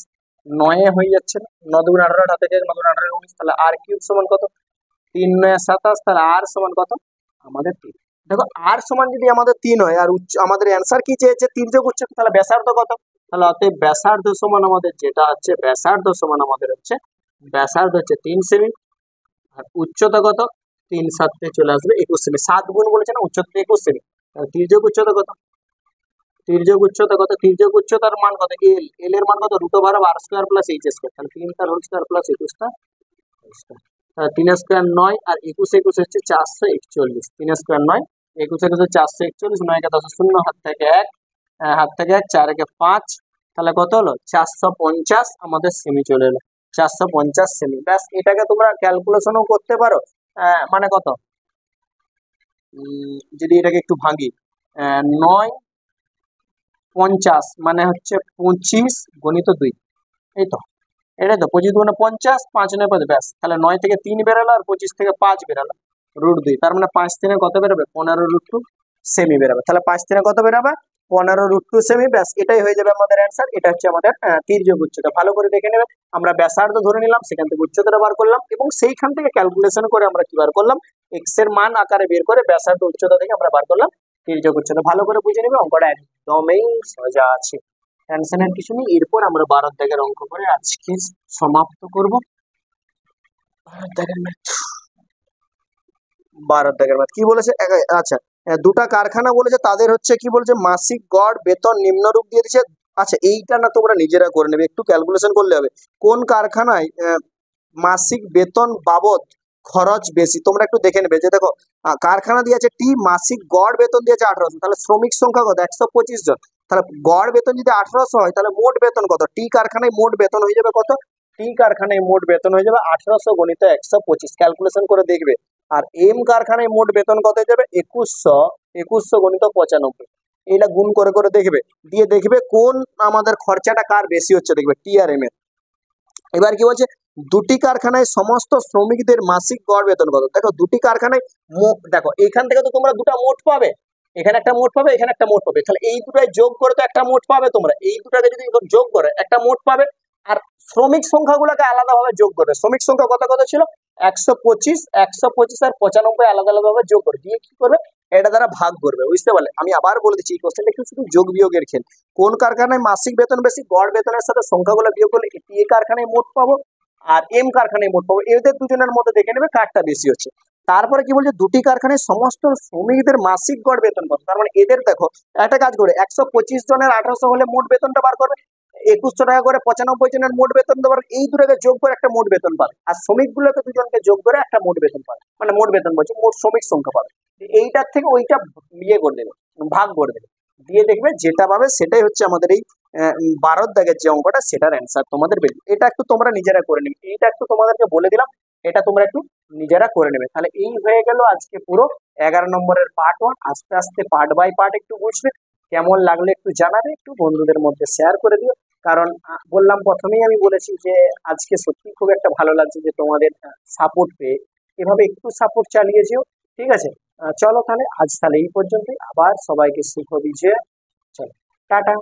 9 হয়ে যাচ্ছে না, 9 দুগুণ 18 হাতে থেকে 9 দুগুণ 18 19, তাহলে আর কিউব সমান কত 3 9 27, তাহলে আর সমান কত আমাদের 3। দেখো আর সমান যদি আমাদের 3 হয় আর আমাদের অ্যান্সার কি চেয়েছে 3 যোগ উচ্চতা, তাহলে ব্যাসার্ধ কত, তাহলে অতএব ব্যাসার্ধ সমান আমাদের যেটা হচ্ছে ব্যাসার্ধ সমান আমাদের হচ্ছে 3 সেমি, আর উচ্চতা কত 3 7 চলে আসবে 21 সেমি, 7 গুণ বলেছে না উচ্চতা 21 সেমি, তাহলে তির্যক উচ্চতা কত, তির্যক উচ্চতার মান কত এল এর মান কত রুট ওভার আর স্কয়ার প্লাস এইচ স্কয়ার, তাহলে 3 তার হোল স্কয়ার প্লাস 21 তার হোল স্কয়ার, তাহলে 3 স্কয়ার 9 আর 21 হচ্ছে 441, 3 স্কয়ার 9 21 হচ্ছে 441, 9 কে 10 শূন্য হাত থেকে 1 4 কে 5, তাহলে কত হলো 450 আমাদের সেমি চলে এলো, 450 সেমি, ব্যাস। এটাকে তোমরা ক্যালকুলেশনও করতে পারো, মানে কত যদি এটাকে একটু ভাঙি 9 50 মানে হচ্ছে 25 গুণিত 2, এই তো এটাই তো 25 গুণে 50, 5 9 5 ব্যাস, তাহলে 9 থেকে 3 বেরোলো আর 25 থেকে 5 বেরোলো, √2, তার মানে 5 3 কত বেরোবে? 15 √2 সেমি বেরোবে। তাহলে 5 3 কত বেরোবে? 15 √2 সেমি, ব্যাস এটাই হয়ে যাবে আমাদের অ্যান্সার। এটা হচ্ছে আমাদের তির্যক উচ্চতা। ভালো করে দেখে নেবে, আমরা ব্যাসার্ধ ধরে নিলাম, সেখান থেকে উচ্চতাটা বার করলাম এবং সেইখান থেকে ক্যালকুলেশন করে আমরা কি বার করলাম? এক্স এর মান আকারে বের করে ব্যাসার্ধ উচ্চতা থেকে আমরা বার করলাম তির্যক উচ্চতা। ভালো করে বুঝে নেবে, অঙ্কটা একদমই সোজা আছে, টেনশনের কিছু নেই। এরপর আমরা 12 দাগের অঙ্ক করে আজকে সমাপ্ত করব। 12 দাগের ম্যাথ, 12 দাগের ম্যাথ কি বলেছে? আচ্ছা, দুটা কারখানা বলেছে, তাদের হচ্ছে কি বলেছে? মাসিক গড় বেতন নিম্নরূপ দিয়ে দিয়েছে। আচ্ছা, এইটা না তোমরা নিজেরা করে নেবে, একটু ক্যালকুলেশন করলে হবে। কোন কারখানায় মাসিক বেতন বাবদ খরচ বেশি? তোমরা একটু দেখে নেবে যে দেখো, কারখানা দিয়েছে টি, মাসিক গড় বেতন দিয়েছে 1800, তাহলে শ্রমিক সংখ্যা কত? 125 জন। তাহলে গড় বেতন যদি 1800 হয়, তাহলে মোট বেতন কত? টি কারখানায় মোট বেতন হয়ে যাবে কত? টি কারখানায় মোট বেতন হয়ে যাবে 1800 গুণিত 125, ক্যালকুলেশন করে দেখবে। আর এম কারখানায় মোট বেতন কত হয়ে যাবে? 2100 গুণিত 95, এইটা গুণ করে করে দেখবে, দিয়ে দেখবে কোন আমাদের খরচাটা কার বেশি হচ্ছে, দেখবে টি আর এম এর। এবার কি বলছে? দুটি কারখানায় সমস্ত শ্রমিকদের মাসিক গড় বেতন কত? দেখো দুটি কারখানায় দেখো এখান থেকে তো তোমরা দুটা মোট পাবে, এখানে একটা মোট পাবে, এখানে একটা মোট পাবে, তাহলে এই দুটাই যোগ করে তো একটা মোট পাবে। তোমরা এই দুটাকে যদি যোগ করে একটা মোট পাবে, আর শ্রমিক সংখ্যাগুলোকে আলাদাভাবে যোগ করবে। শ্রমিক সংখ্যা কত কত ছিল? 125 আর 95 আলাদা আলাদা ভাবে যোগ করে দিয়ে কি করবে? এটা দ্বারা ভাগ করবে, বুঝতে পারলে? আমি আবার বলে দিচ্ছি, এই কোশ্চেনটা একটু শুধু যোগ বিয়োগের খেল। কোন কারখানায় মাসিক বেতন বেশি? গড় বেতনের সাথে সংখ্যাগুলো বিয়োগ করলে এ কারখানায় মোট পাবো আর এম কারখানায় মোট পাবো, এদের দুজনের মধ্যে দেখে নেবে কারটা বেশি হচ্ছে। তারপরে কি বলছে? দুটি কারখানায় সমস্ত শ্রমিকদের মাসিক গড় বেতন কত? তার মানে এদের দেখো একটা কাজ করে, 125 জনের 1800 হলে মোট বেতনটা বার করবে, 2100 টাকা করে 95 জনের মোট বেতন দেওয়ার, এই দুটাকে যোগ করে একটা মোট বেতন পাবে, আর শ্রমিকগুলোকে দুজনকে যোগ করে একটা মোট বেতন পাবে, মানে মোট বেতন বলছে মোট শ্রমিক সংখ্যা পাবে। এইটার থেকে ওইটা ইয়ে করে দেবে, ভাগ করে দেবে, দিয়ে দেখবে যেটা পাবে সেটাই হচ্ছে আমাদের এই 12 দাগের যে অঙ্কটা, সেটার অ্যান্সার তোমাদের বেরিয়ে। এটা একটু তোমরা নিজেরা করে নেবে, এইটা একটু তোমাদেরকে বলে দিলাম, এটা তোমরা একটু নিজেরা করে নেবে। তাহলে এই হয়ে গেল আজকে পুরো 11 নম্বরের পার্ট 1। আস্তে আস্তে পার্ট বাই পার্ট একটু বুঝবে, কেমন লাগলে একটু জানাবে, একটু বন্ধুদের মধ্যে শেয়ার করে দিও। কারণ বললাম, প্রথমেই আমি বলেছি যে আজকে সত্যি খুব একটা ভালো লাগছে যে তোমাদের সাপোর্ট পেয়ে, এভাবে একটু সাপোর্ট চালিয়ে যেও, ঠিক আছে? চলো তাহলে আজ তাহলে এই পর্যন্তই, আবার সবাইকে শুভ বিজয়, চলো টাটা।